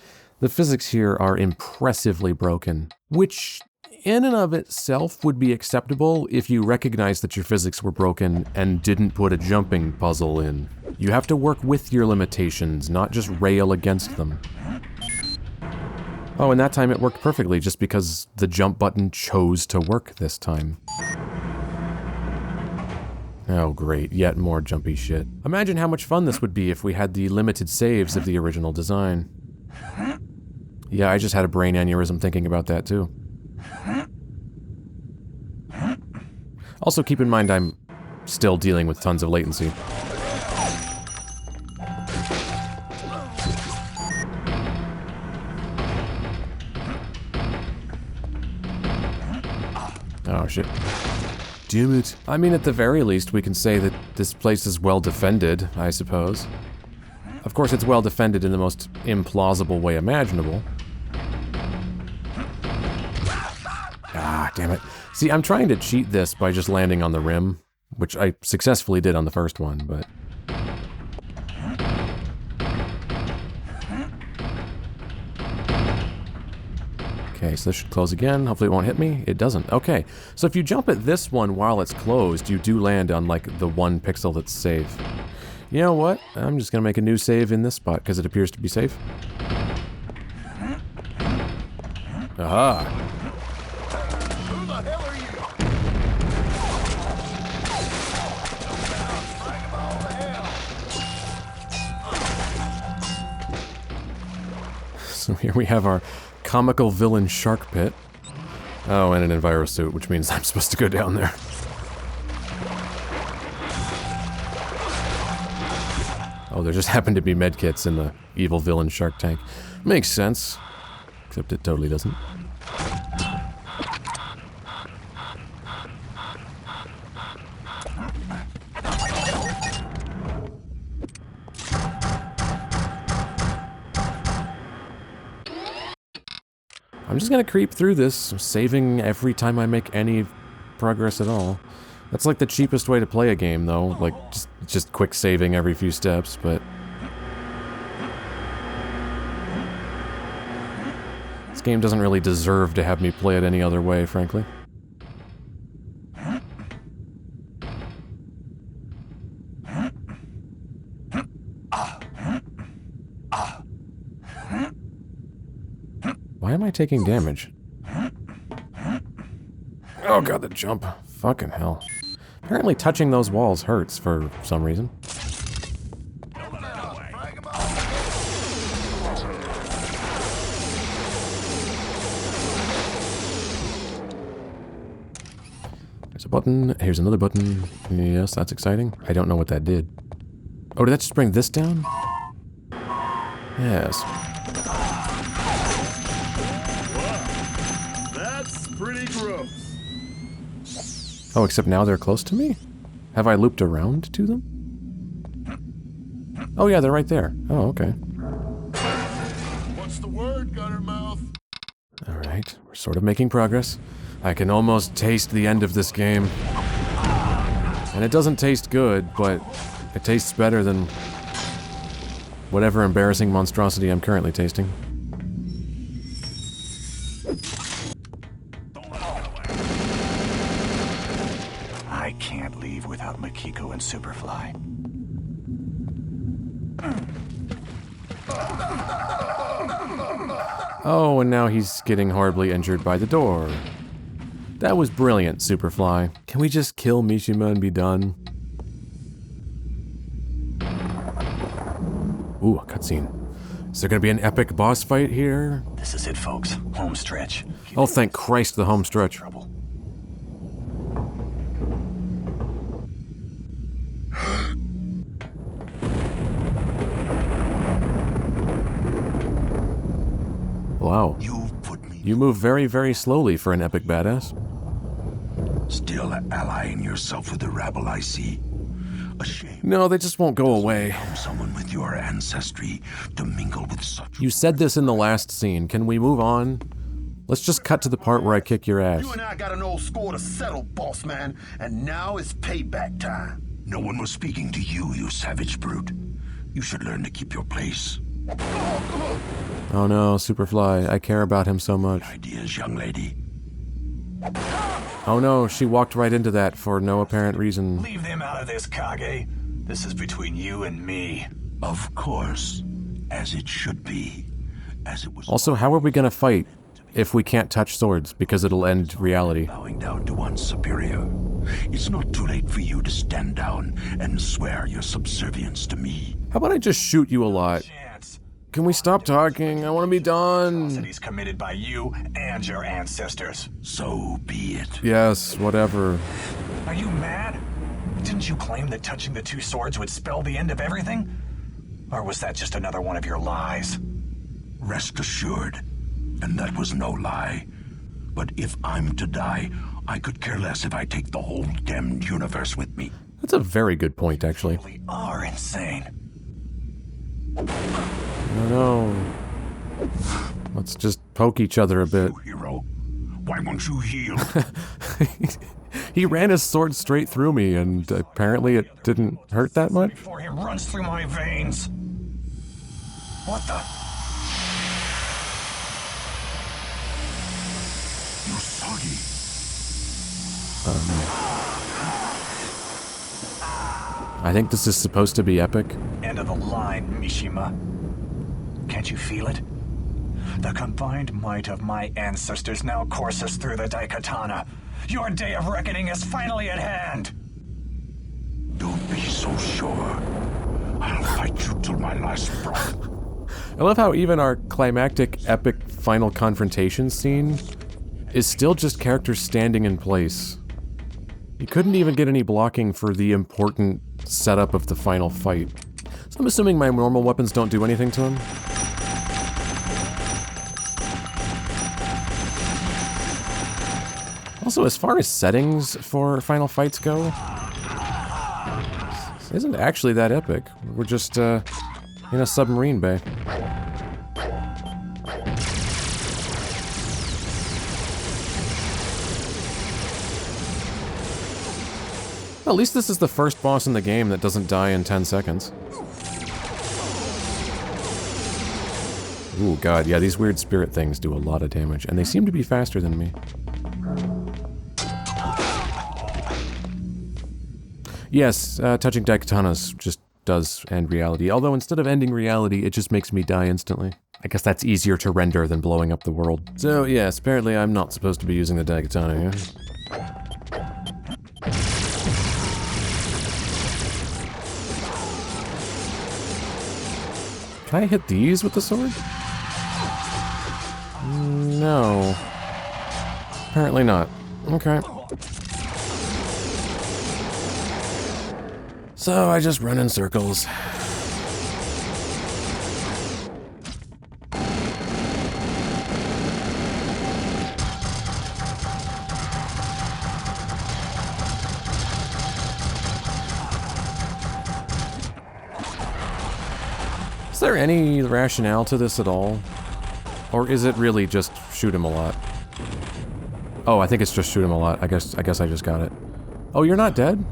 the physics here are impressively broken, which in and of itself would be acceptable if you recognize that your physics were broken and didn't put a jumping puzzle in. You have to work with your limitations, not just rail against them. Oh, and that time it worked perfectly just because the jump button chose to work this time. Oh great, yet more jumpy shit. Imagine how much fun this would be if we had the limited saves of the original design. Yeah, I just had a brain aneurysm thinking about that too. Also keep in mind I'm still dealing with tons of latency. Oh shit. Damn it. I mean, at the very least, we can say that this place is well defended, I suppose. Of course, it's well defended in the most implausible way imaginable. Ah, damn it. See, I'm trying to cheat this by just landing on the rim, which I successfully did on the first one, but... Okay, so this should close again. Hopefully it won't hit me. It doesn't. Okay, so if you jump at this one while it's closed, you do land on, like, the one pixel that's safe. You know what? I'm just gonna make a new save in this spot, because it appears to be safe. Aha! Who the hell are you? So here we have our comical villain shark pit. Oh, and an enviro suit, which means I'm supposed to go down there. Oh, there just happened to be medkits in the evil villain shark tank. Makes sense. Except it totally doesn't. I'm just gonna creep through this, saving every time I make any progress at all. That's like the cheapest way to play a game, though. Like, just quick saving every few steps, but... This game doesn't really deserve to have me play it any other way, frankly. Why am I taking damage? Oh god, the jump. Fucking hell. Apparently touching those walls hurts for some reason. There's a button. Here's another button. Yes, that's exciting. I don't know what that did. Oh, did that just bring this down? Yes. Pretty gross. Oh, except now they're close to me? Have I looped around to them? Oh yeah, they're right there. Oh, okay. What's the word, Guttermouth? Alright, we're sort of making progress. I can almost taste the end of this game. And it doesn't taste good, but it tastes better than whatever embarrassing monstrosity I'm currently tasting. I can't leave without Mikiko and Superfly. Oh, and now he's getting horribly injured by the door. That was brilliant, Superfly. Can we just kill Mishima and be done? Ooh, a cutscene. Is there gonna be an epic boss fight here? This is it, folks. Home stretch. Oh, thank Christ, the home stretch. Trouble. Wow. You've put me You move very, very slowly for an epic badass. still allying yourself with the rabble, I see. A shame. No, they just won't go away. Someone with your ancestry to mingle with such. You said this in the last scene. Can we move on? Let's just cut to the part where I kick your ass. You and I got an old score to settle, boss man, and now it's payback time. No one was speaking to you, you savage brute. You should learn to keep your place. Oh no, Superfly. I care about him so much. Ideas, young lady. Oh no, she walked right into that for no apparent reason. Leave them out of this, Kage. This is between you and me. Of course, as it should be, as it was. Also, how are we gonna fight if we can't touch swords, because it'll end reality? Bowing down to one's superior. It's not too late for you to stand down and swear your subservience to me. How about I just shoot you a lot? Chance. Can we stop talking? I want to be done. Atrocities committed by you and your ancestors. So be it. Yes, whatever. Are you mad? Didn't you claim that touching the two swords would spell the end of everything? Or was that just another one of your lies? Rest assured, and that was no lie. But if I'm to die, I could care less if I take the whole damned universe with me. That's a very good point, actually. You really are insane. No. Let's just poke each other a bit. Hero, why won't you heal? He ran his sword straight through me, and apparently it didn't hurt that much. Before it runs through my veins. What the? Usagi. I think this is supposed to be epic. End of the line, Mishima. Can't you feel it? The combined might of my ancestors now courses through the Daikatana. Your day of reckoning is finally at hand. Don't be so sure. I'll fight you till my last breath. I love how even our climactic, epic final confrontation scene is still just characters standing in place. You couldn't even get any blocking for the important setup of the final fight. So I'm assuming my normal weapons don't do anything to him. Also, as far as settings for final fights go, this isn't actually that epic. We're just in a submarine bay. At least this is the first boss in the game that doesn't die in 10 seconds. Ooh, god, yeah, these weird spirit things do a lot of damage, and they seem to be faster than me. Yes, touching Daikatanas just does end reality, although instead of ending reality, it just makes me die instantly. I guess that's easier to render than blowing up the world. So, yes, apparently I'm not supposed to be using the Daikatana here. Can I hit these with the sword? No. Apparently not. Okay. So I just run in circles. Is there any rationale to this at all? Or is it really just shoot him a lot? Oh, I think it's just shoot him a lot. I guess I just got it. Oh, you're not dead?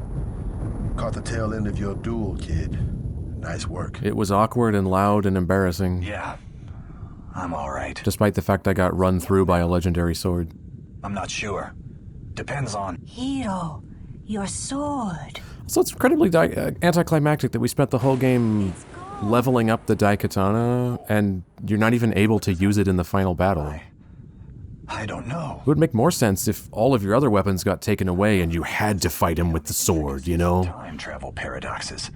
Caught the tail end of your duel, kid. Nice work. It was awkward and loud and embarrassing. Yeah, I'm alright. Despite the fact I got run through by a legendary sword. I'm not sure. Depends on... Hero, your sword. So it's incredibly anticlimactic that we spent the whole game leveling up the Daikatana, and you're not even able to use it in the final battle. I don't know. It would make more sense if all of your other weapons got taken away and you had to fight him with the sword, you know? Time travel paradoxes.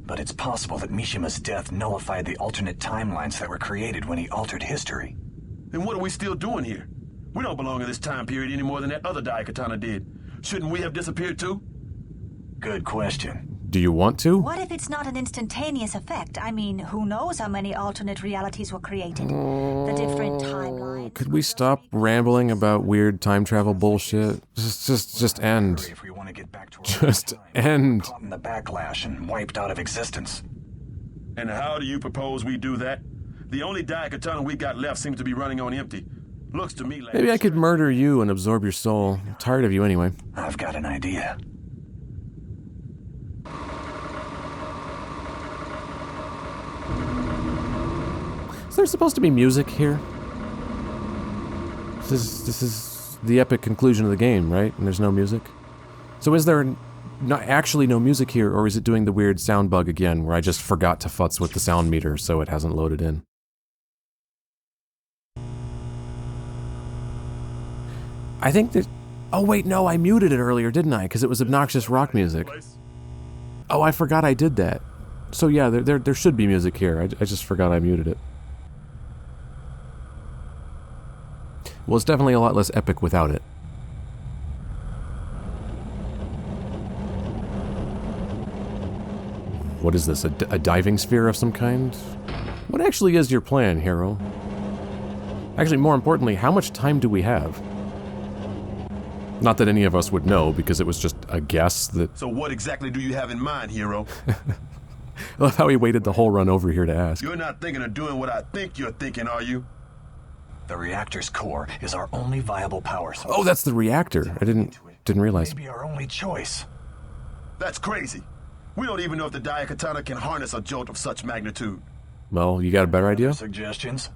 But it's possible that Mishima's death nullified the alternate timelines that were created when he altered history. Then what are we still doing here? We don't belong in this time period any more than that other Daikatana did. Shouldn't we have disappeared too? Good question. Do you want to? What if it's not an instantaneous effect? I mean, who knows how many alternate realities were created? The different timelines. Could we stop rambling about weird time travel bullshit? Just end. If we want to get back to our Just time, end. caught in the backlash and wiped out of existence. And how do you propose we do that? The only Daikatana we got left seems to be running on empty. Looks to me like... Maybe I could murder you and absorb your soul. I'm tired of you anyway. I've got an idea. Is there supposed to be music here? This is the epic conclusion of the game, right? And there's no music. So is there not actually no music here, or is it doing the weird sound bug again, where I just forgot to futz with the sound meter, so it hasn't loaded in? I think that... Oh wait, no, I muted it earlier, didn't I? Because it was obnoxious rock music. Oh, I forgot I did that. So yeah, there should be music here. I just forgot I muted it. Well, it's definitely a lot less epic without it. What is this, a diving sphere of some kind? What actually is your plan, hero? Actually, more importantly, how much time do we have? Not that any of us would know, because it was just a guess that... So what exactly do you have in mind, hero? I love how he waited the whole run over here to ask. You're not thinking of doing what I think you're thinking, are you? The reactor's core is our only viable power source. Oh, that's the reactor. I didn't realize. Maybe our only choice. That's crazy. We don't even know if the Daikatana can harness a jolt of such magnitude. Well, you got a better idea? Suggestions?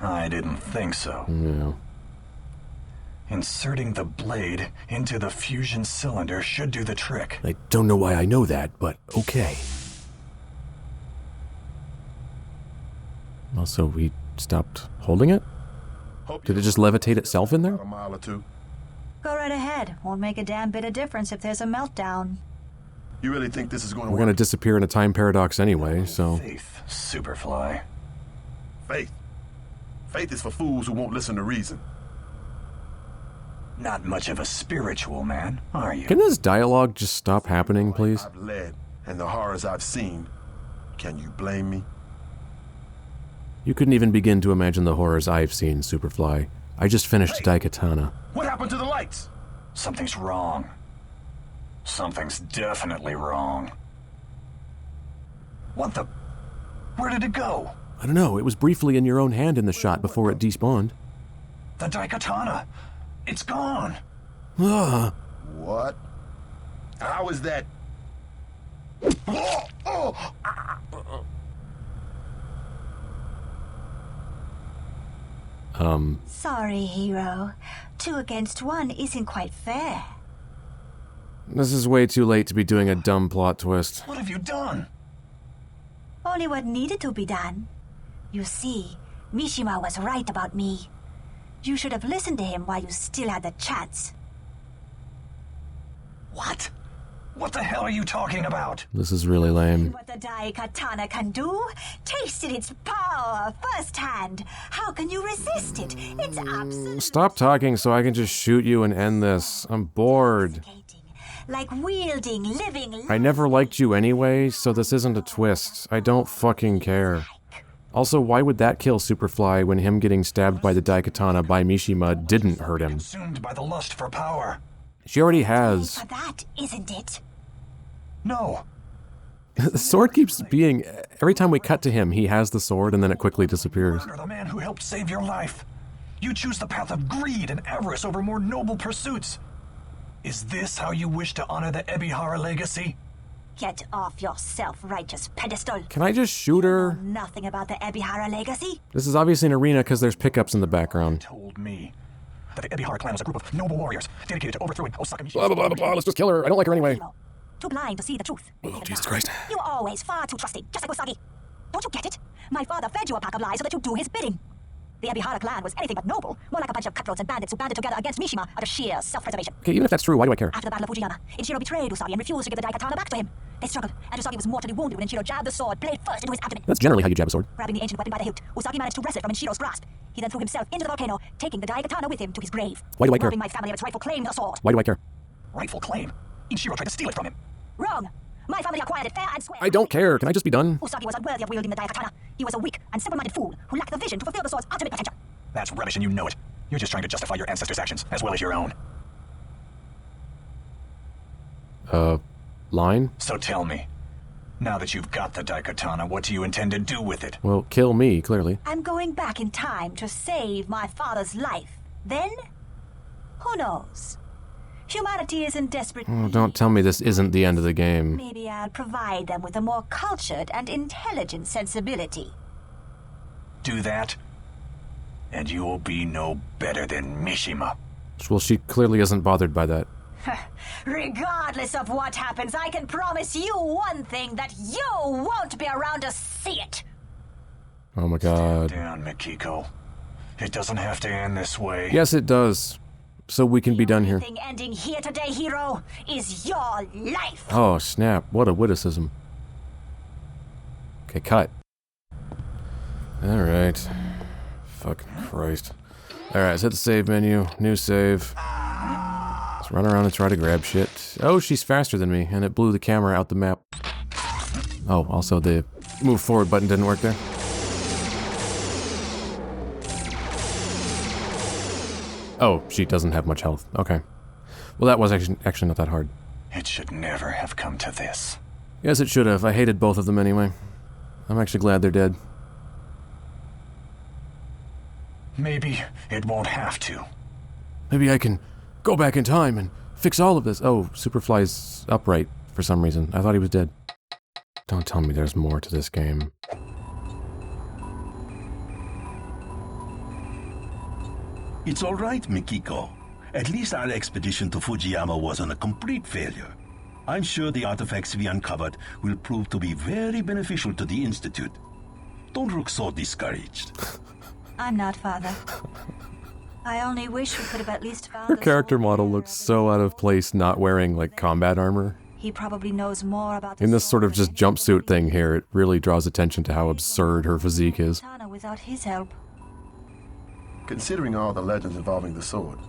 I didn't think so. Yeah. Inserting the blade into the fusion cylinder should do the trick. I don't know why I know that, but okay. Also, we stopped holding it? Did it just levitate itself in there? A mile or two. Go right ahead. Won't make a damn bit of difference if there's a meltdown. You really think this is going to We're work? going to disappear in a time paradox anyway, so... Faith, Superfly. Faith. Faith is for fools who won't listen to reason. Not much of a spiritual man, are you? Can this dialogue just stop happening, please? I've led, and the horrors I've seen. Can you blame me? You couldn't even begin to imagine the horrors I've seen, Superfly. I just finished Daikatana. What happened to the lights? Something's wrong. Something's definitely wrong. What the... Where did it go? I don't know, it was briefly in your own hand in the shot before it despawned. The Daikatana! It's gone! Ah. What? How is that? Sorry, hero. 2 against 1 isn't quite fair. This is way too late to be doing a dumb plot twist. What have you done? Only what needed to be done. You see, Mishima was right about me. You should have listened to him while you still had the chance. What? What the hell are you talking about? This is really lame. What the Daikatana can do? Tasted its power firsthand. How can you resist it? It's absolutely Stop talking so I can just shoot you and end this. I'm bored. like wielding living. I never liked you anyway, so this isn't a twist. I don't fucking care. Also, why would that kill Superfly when him getting stabbed by the Daikatana by Mishima didn't hurt him? Consumed by the lust for power. She already has. For that, isn't it? No. The sword keeps being... Every time we cut to him, he has the sword and then it quickly disappears. Murder the man who helped save your life. You choose the path of greed and avarice over more noble pursuits. Is this how you wish to honor the Ebihara legacy? Get off your self-righteous pedestal. Can I just shoot her? Nothing about the Ebihara legacy. This is obviously an arena because there's pickups in the background. Told me that the Ebihara clan was a group of noble warriors dedicated to overthrowing Osaka Mishima. Blah, blah, blah, blah, blah. Let's just kill her. I don't like her anyway. Too blind to see the truth. Oh, Jesus Christ. You're always far too trusting, just like Usagi. Don't you get it? My father fed you a pack of lies so that you do his bidding. The Ebihara clan was anything but noble, more like a bunch of cutthroats and bandits who banded together against Mishima out of sheer self-preservation. Okay, even if that's true, why do I care? After the Battle of Fujiyama, Ichiro betrayed Usagi and refused to give the Daikatana back to him. They struggled, and Usagi was mortally wounded when Ichiro jabbed the sword blade first into his abdomen. That's generally how you jab a sword. Grabbing the ancient weapon by the hilt, Usagi managed to wrest it from Ichiro's grasp. He then threw himself into the volcano, taking the Daikatana with him to his grave. Why do I care? Robbing my family of its rightful claim to the sword. Why do I care? Rightful claim. Ichiro tried to steal it from him. Wrong. My family acquired it fair and square. I don't care. Can I just be done? Usagi was unworthy of wielding the Daikatana. He was a weak and simple-minded fool who lacked the vision to fulfill the sword's ultimate potential. That's rubbish and you know it. You're just trying to justify your ancestors' actions, as well as your own. Line? So tell me, now that you've got the Daikatana, what do you intend to do with it? Well, kill me, clearly. I'm going back in time to save my father's life. Then, who knows? Humanity is in desperate Oh, need. don't tell me this isn't the end of the game. Maybe I'll provide them with a more cultured and intelligent sensibility. Do that? and you'll be no better than Mishima. Well, she clearly isn't bothered by that. Regardless of what happens, I can promise you one thing, that you won't be around to see it. Oh my god. Stand down, Mikiko. It doesn't have to end this way. Yes, it does. So we can be done here. The only thing ending here today, hero, is your life. Oh, snap. What a witticism. Okay, cut. Alright. Fucking Christ. Alright, let's hit the save menu. New save. Let's run around and try to grab shit. Oh, she's faster than me, and it blew the camera out the map. Oh, also the move forward button didn't work there. Oh, she doesn't have much health. Okay. Well, that was actually not that hard. It should never have come to this. Yes, it should have. I hated both of them anyway. I'm actually glad they're dead. Maybe it won't have to. Maybe I can go back in time and fix all of this. Oh, Superfly's upright for some reason. I thought he was dead. Don't tell me there's more to this game. It's all right, Mikiko. At least our expedition to Fujiyama wasn't a complete failure. I'm sure the artifacts we uncovered will prove to be very beneficial to the Institute. Don't look so discouraged. I'm not, Father. I only wish we could have at least found Her character model looks so out of place not wearing, like, combat armor. He probably knows more about In this sort of just jumpsuit thing here, it really draws attention to how absurd her physique is. Without his help. Considering all the legends involving the sword,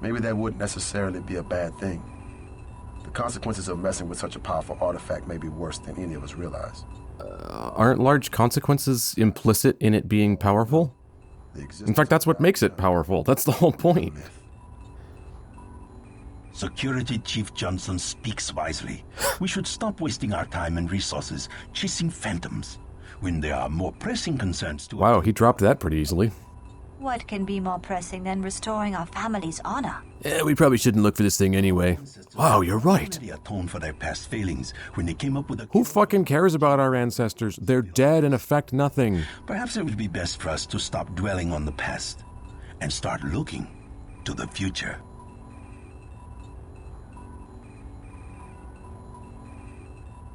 maybe that wouldn't necessarily be a bad thing. The consequences of messing with such a powerful artifact may be worse than any of us realize. Aren't large consequences implicit in it being powerful? In fact, that's what makes it powerful. That's the whole point. Security Chief Johnson speaks wisely. We should stop wasting our time and resources chasing phantoms when there are more pressing concerns to... Wow, he dropped that pretty easily. What can be more pressing than restoring our family's honor? We probably shouldn't look for this thing anyway. Wow, you're right. They atoned for their past failings when they came up with a... Who fucking cares about our ancestors? They're dead and affect nothing. Perhaps it would be best for us to stop dwelling on the past and start looking to the future.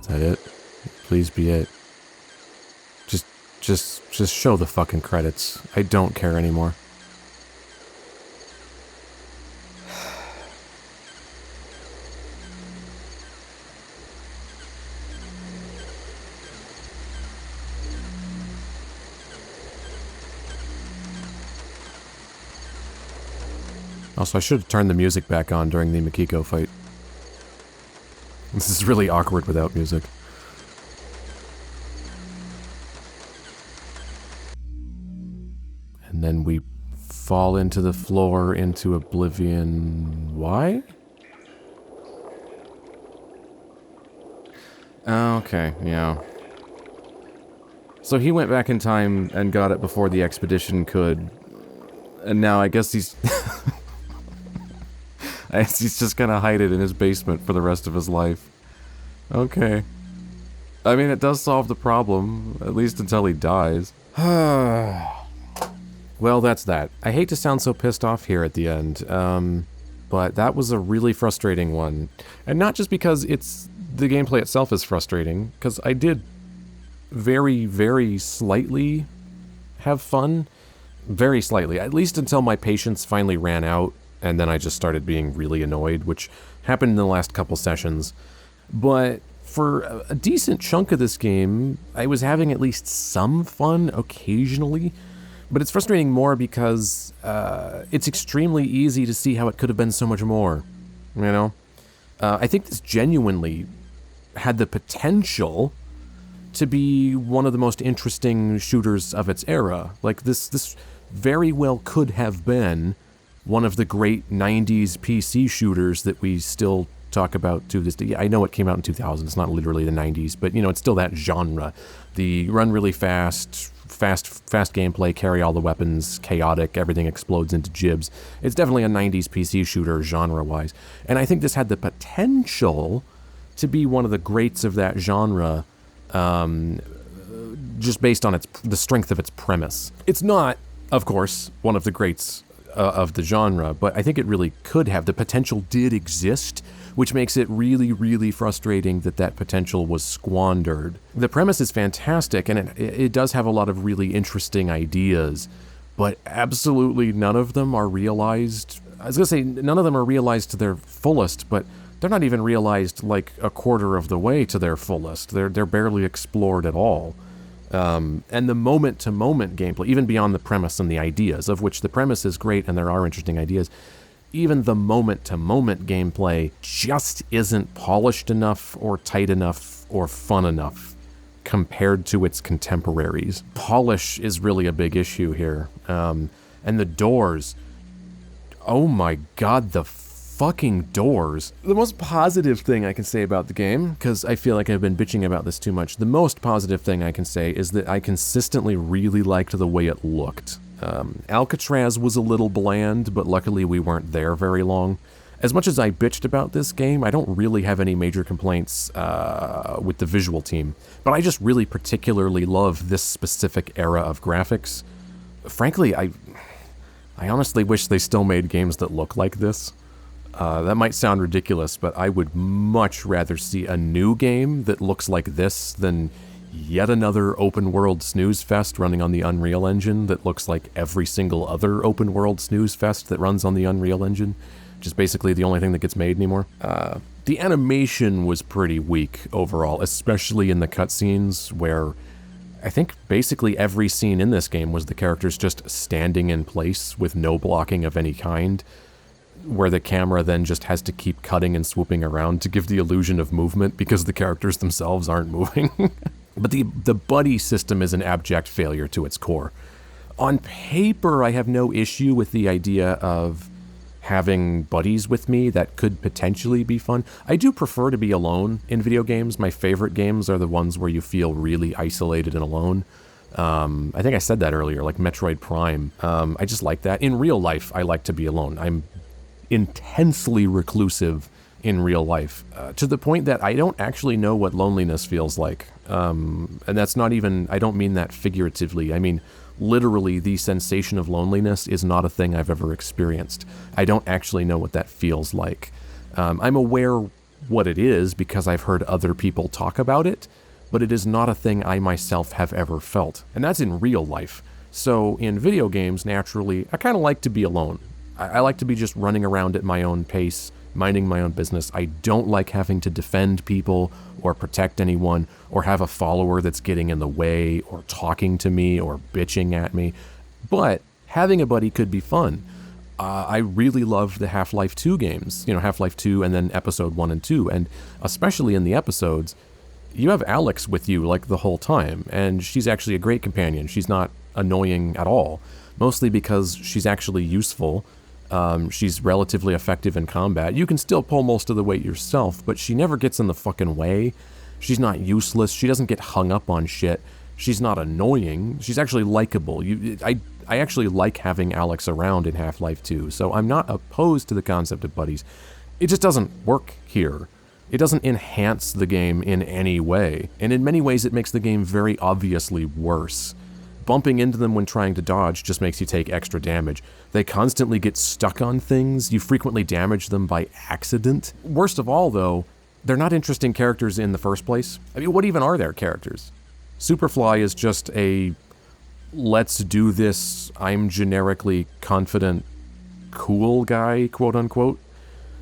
Is that it? Please be it. Just show the fucking credits. I don't care anymore. Also, I should have turned the music back on during the Mikiko fight. This is really awkward without music. And then we fall into the floor, into oblivion. Why? Okay, yeah. So he went back in time and got it before the expedition could. And now I guess he's... he's just gonna hide it in his basement for the rest of his life. Okay. I mean, it does solve the problem, at least until he dies. Well, that's that. I hate to sound so pissed off here at the end, but that was a really frustrating one. And not just because the gameplay itself is frustrating, because I did very, very slightly have fun. Very slightly, at least until my patience finally ran out, and then I just started being really annoyed, which happened in the last couple sessions. But for a decent chunk of this game, I was having at least some fun occasionally. But it's frustrating more because it's extremely easy to see how it could have been so much more, you know? I think this genuinely had the potential to be one of the most interesting shooters of its era. Like, this very well could have been one of the great 90s PC shooters that we still talk about to this day. I know it came out in 2000, it's not literally the 90s, but, you know, it's still that genre. The run really fast gameplay, carry all the weapons, chaotic, everything explodes into gibs. It's definitely a 90s PC shooter genre-wise. And I think this had the potential to be one of the greats of that genre, just based on the strength of its premise. It's not of course, one of the greats of the genre, but I think it really could have. The potential did exist, which makes it really, really frustrating that that potential was squandered. The premise is fantastic, and it does have a lot of really interesting ideas, but absolutely none of them are realized. I was going to say none of them are realized to their fullest, but they're not even realized like a quarter of the way to their fullest. They're barely explored at all. And the moment-to-moment gameplay, even beyond the premise and the ideas, of which the premise is great and there are interesting ideas, even the moment-to-moment gameplay just isn't polished enough or tight enough or fun enough compared to its contemporaries. Polish is really a big issue here. And the doors, oh my god, the fucking doors. The most positive thing I can say about the game, because I feel like I've been bitching about this too much, the most positive thing I can say is that I consistently really liked the way it looked. Alcatraz was a little bland, but luckily we weren't there very long. As much as I bitched about this game, I don't really have any major complaints with the visual team, but I just really particularly love this specific era of graphics. Frankly, I honestly wish they still made games that look like this. That might sound ridiculous, but I would much rather see a new game that looks like this than yet another open-world snooze fest running on the Unreal Engine that looks like every single other open-world snooze fest that runs on the Unreal Engine, which is basically the only thing that gets made anymore. The animation was pretty weak overall, especially in the cutscenes where I think basically every scene in this game was the characters just standing in place with no blocking of any kind, where the camera then just has to keep cutting and swooping around to give the illusion of movement because the characters themselves aren't moving. But the buddy system is an abject failure to its core. On paper, I have no issue with the idea of having buddies with me. That could potentially be fun. I do prefer to be alone in video games. My favorite games are the ones where you feel really isolated and alone. I think I said that earlier, like Metroid Prime. I just like that. In real life, I like to be alone. I'm intensely reclusive in real life, to the point that I don't actually know what loneliness feels like. And that's not even, I don't mean that figuratively. I mean, literally, the sensation of loneliness is not a thing I've ever experienced. I don't actually know what that feels like. I'm aware what it is because I've heard other people talk about it, but it is not a thing I myself have ever felt. And that's in real life. So in video games, naturally, I kind of like to be alone. I like to be just running around at my own pace, minding my own business. I don't like having to defend people or protect anyone or have a follower that's getting in the way or talking to me or bitching at me. But having a buddy could be fun. I really loved the Half-Life 2 games, Half-Life 2 and then Episode 1 and 2. And especially in the episodes, you have Alex with you like the whole time. And she's actually a great companion. She's not annoying at all, mostly because she's actually useful. She's relatively effective in combat. You can still pull most of the weight yourself, but she never gets in the fucking way. She's not useless. She doesn't get hung up on shit. She's not annoying. She's actually likable. I actually like having Alex around in Half-Life 2, so I'm not opposed to the concept of buddies. It just doesn't work here. It doesn't enhance the game in any way, and in many ways it makes the game very obviously worse. Bumping into them when trying to dodge just makes you take extra damage. They constantly get stuck on things. You frequently damage them by accident. Worst of all, though, they're not interesting characters in the first place. I mean, what even are their characters? Superfly is just a, let's do this, I'm generically confident, cool guy, quote unquote.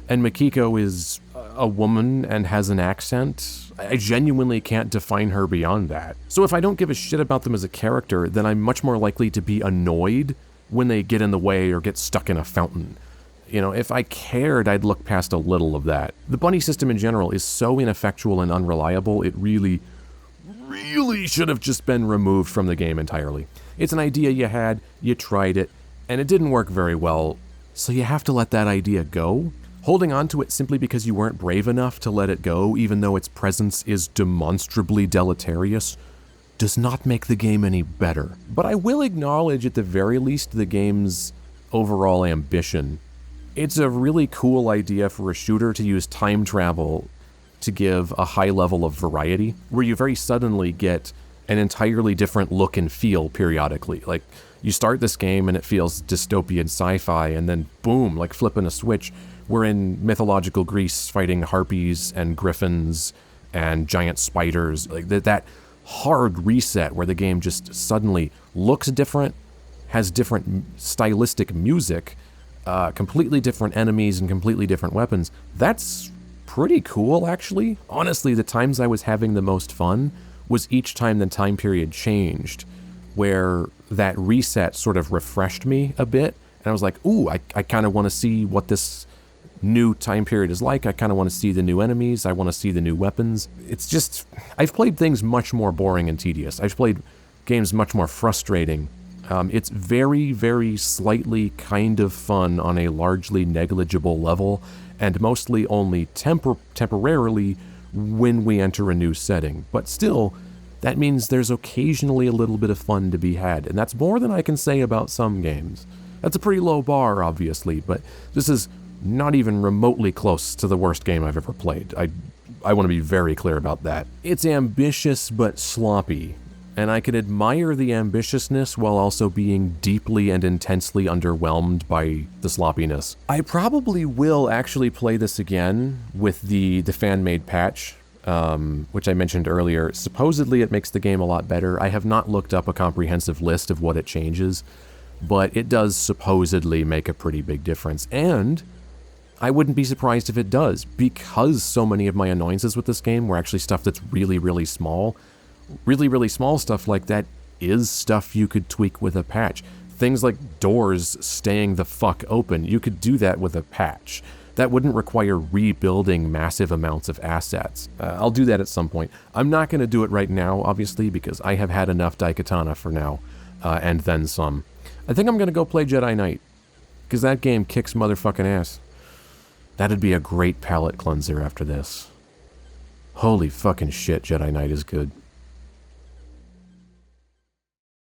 And Mikiko is a woman and has an accent. I genuinely can't define her beyond that. So if I don't give a shit about them as a character, then I'm much more likely to be annoyed when they get in the way or get stuck in a fountain. If I cared, I'd look past a little of that. The bunny system in general is so ineffectual and unreliable, it really should have just been removed from the game entirely. It's an idea you had, you tried it, and it didn't work very well, so you have to let that idea go. Holding on to it simply because you weren't brave enough to let it go, even though its presence is demonstrably deleterious, does not make the game any better. But I will acknowledge at the very least the game's overall ambition. It's a really cool idea for a shooter to use time travel to give a high level of variety, where you very suddenly get an entirely different look and feel periodically. Like, you start this game and it feels dystopian sci-fi, and then boom, like flipping a switch, we're in mythological Greece fighting harpies and griffins and giant spiders. Like that hard reset where the game just suddenly looks different, has different stylistic music, completely different enemies and completely different weapons. That's pretty cool, actually. Honestly, the times I was having the most fun was each time the time period changed, where that reset sort of refreshed me a bit, and I was like, ooh, I kind of want to see what this new time period is like. I kind of want to see the new enemies. I want to see the new weapons. It's just, I've played things much more boring and tedious. I've played games much more frustrating. It's very, very slightly kind of fun on a largely negligible level, and mostly only temporarily when we enter a new setting. But still, that means there's occasionally a little bit of fun to be had, and that's more than I can say about some games. That's a pretty low bar, obviously, but this is not even remotely close to the worst game I've ever played. I want to be very clear about that. It's ambitious but sloppy, and I can admire the ambitiousness while also being deeply and intensely underwhelmed by the sloppiness. I probably will actually play this again with the fan-made patch, which I mentioned earlier. Supposedly it makes the game a lot better. I have not looked up a comprehensive list of what it changes, but it does supposedly make a pretty big difference, and I wouldn't be surprised if it does, because so many of my annoyances with this game were actually stuff that's really, really small. Really, really small stuff like that is stuff you could tweak with a patch. Things like doors staying the fuck open, you could do that with a patch. That wouldn't require rebuilding massive amounts of assets. I'll do that at some point. I'm not going to do it right now, obviously, because I have had enough Daikatana for now, and then some. I think I'm going to go play Jedi Knight, because that game kicks motherfucking ass. That'd be a great palate cleanser after this. Holy fucking shit, Jedi Knight is good.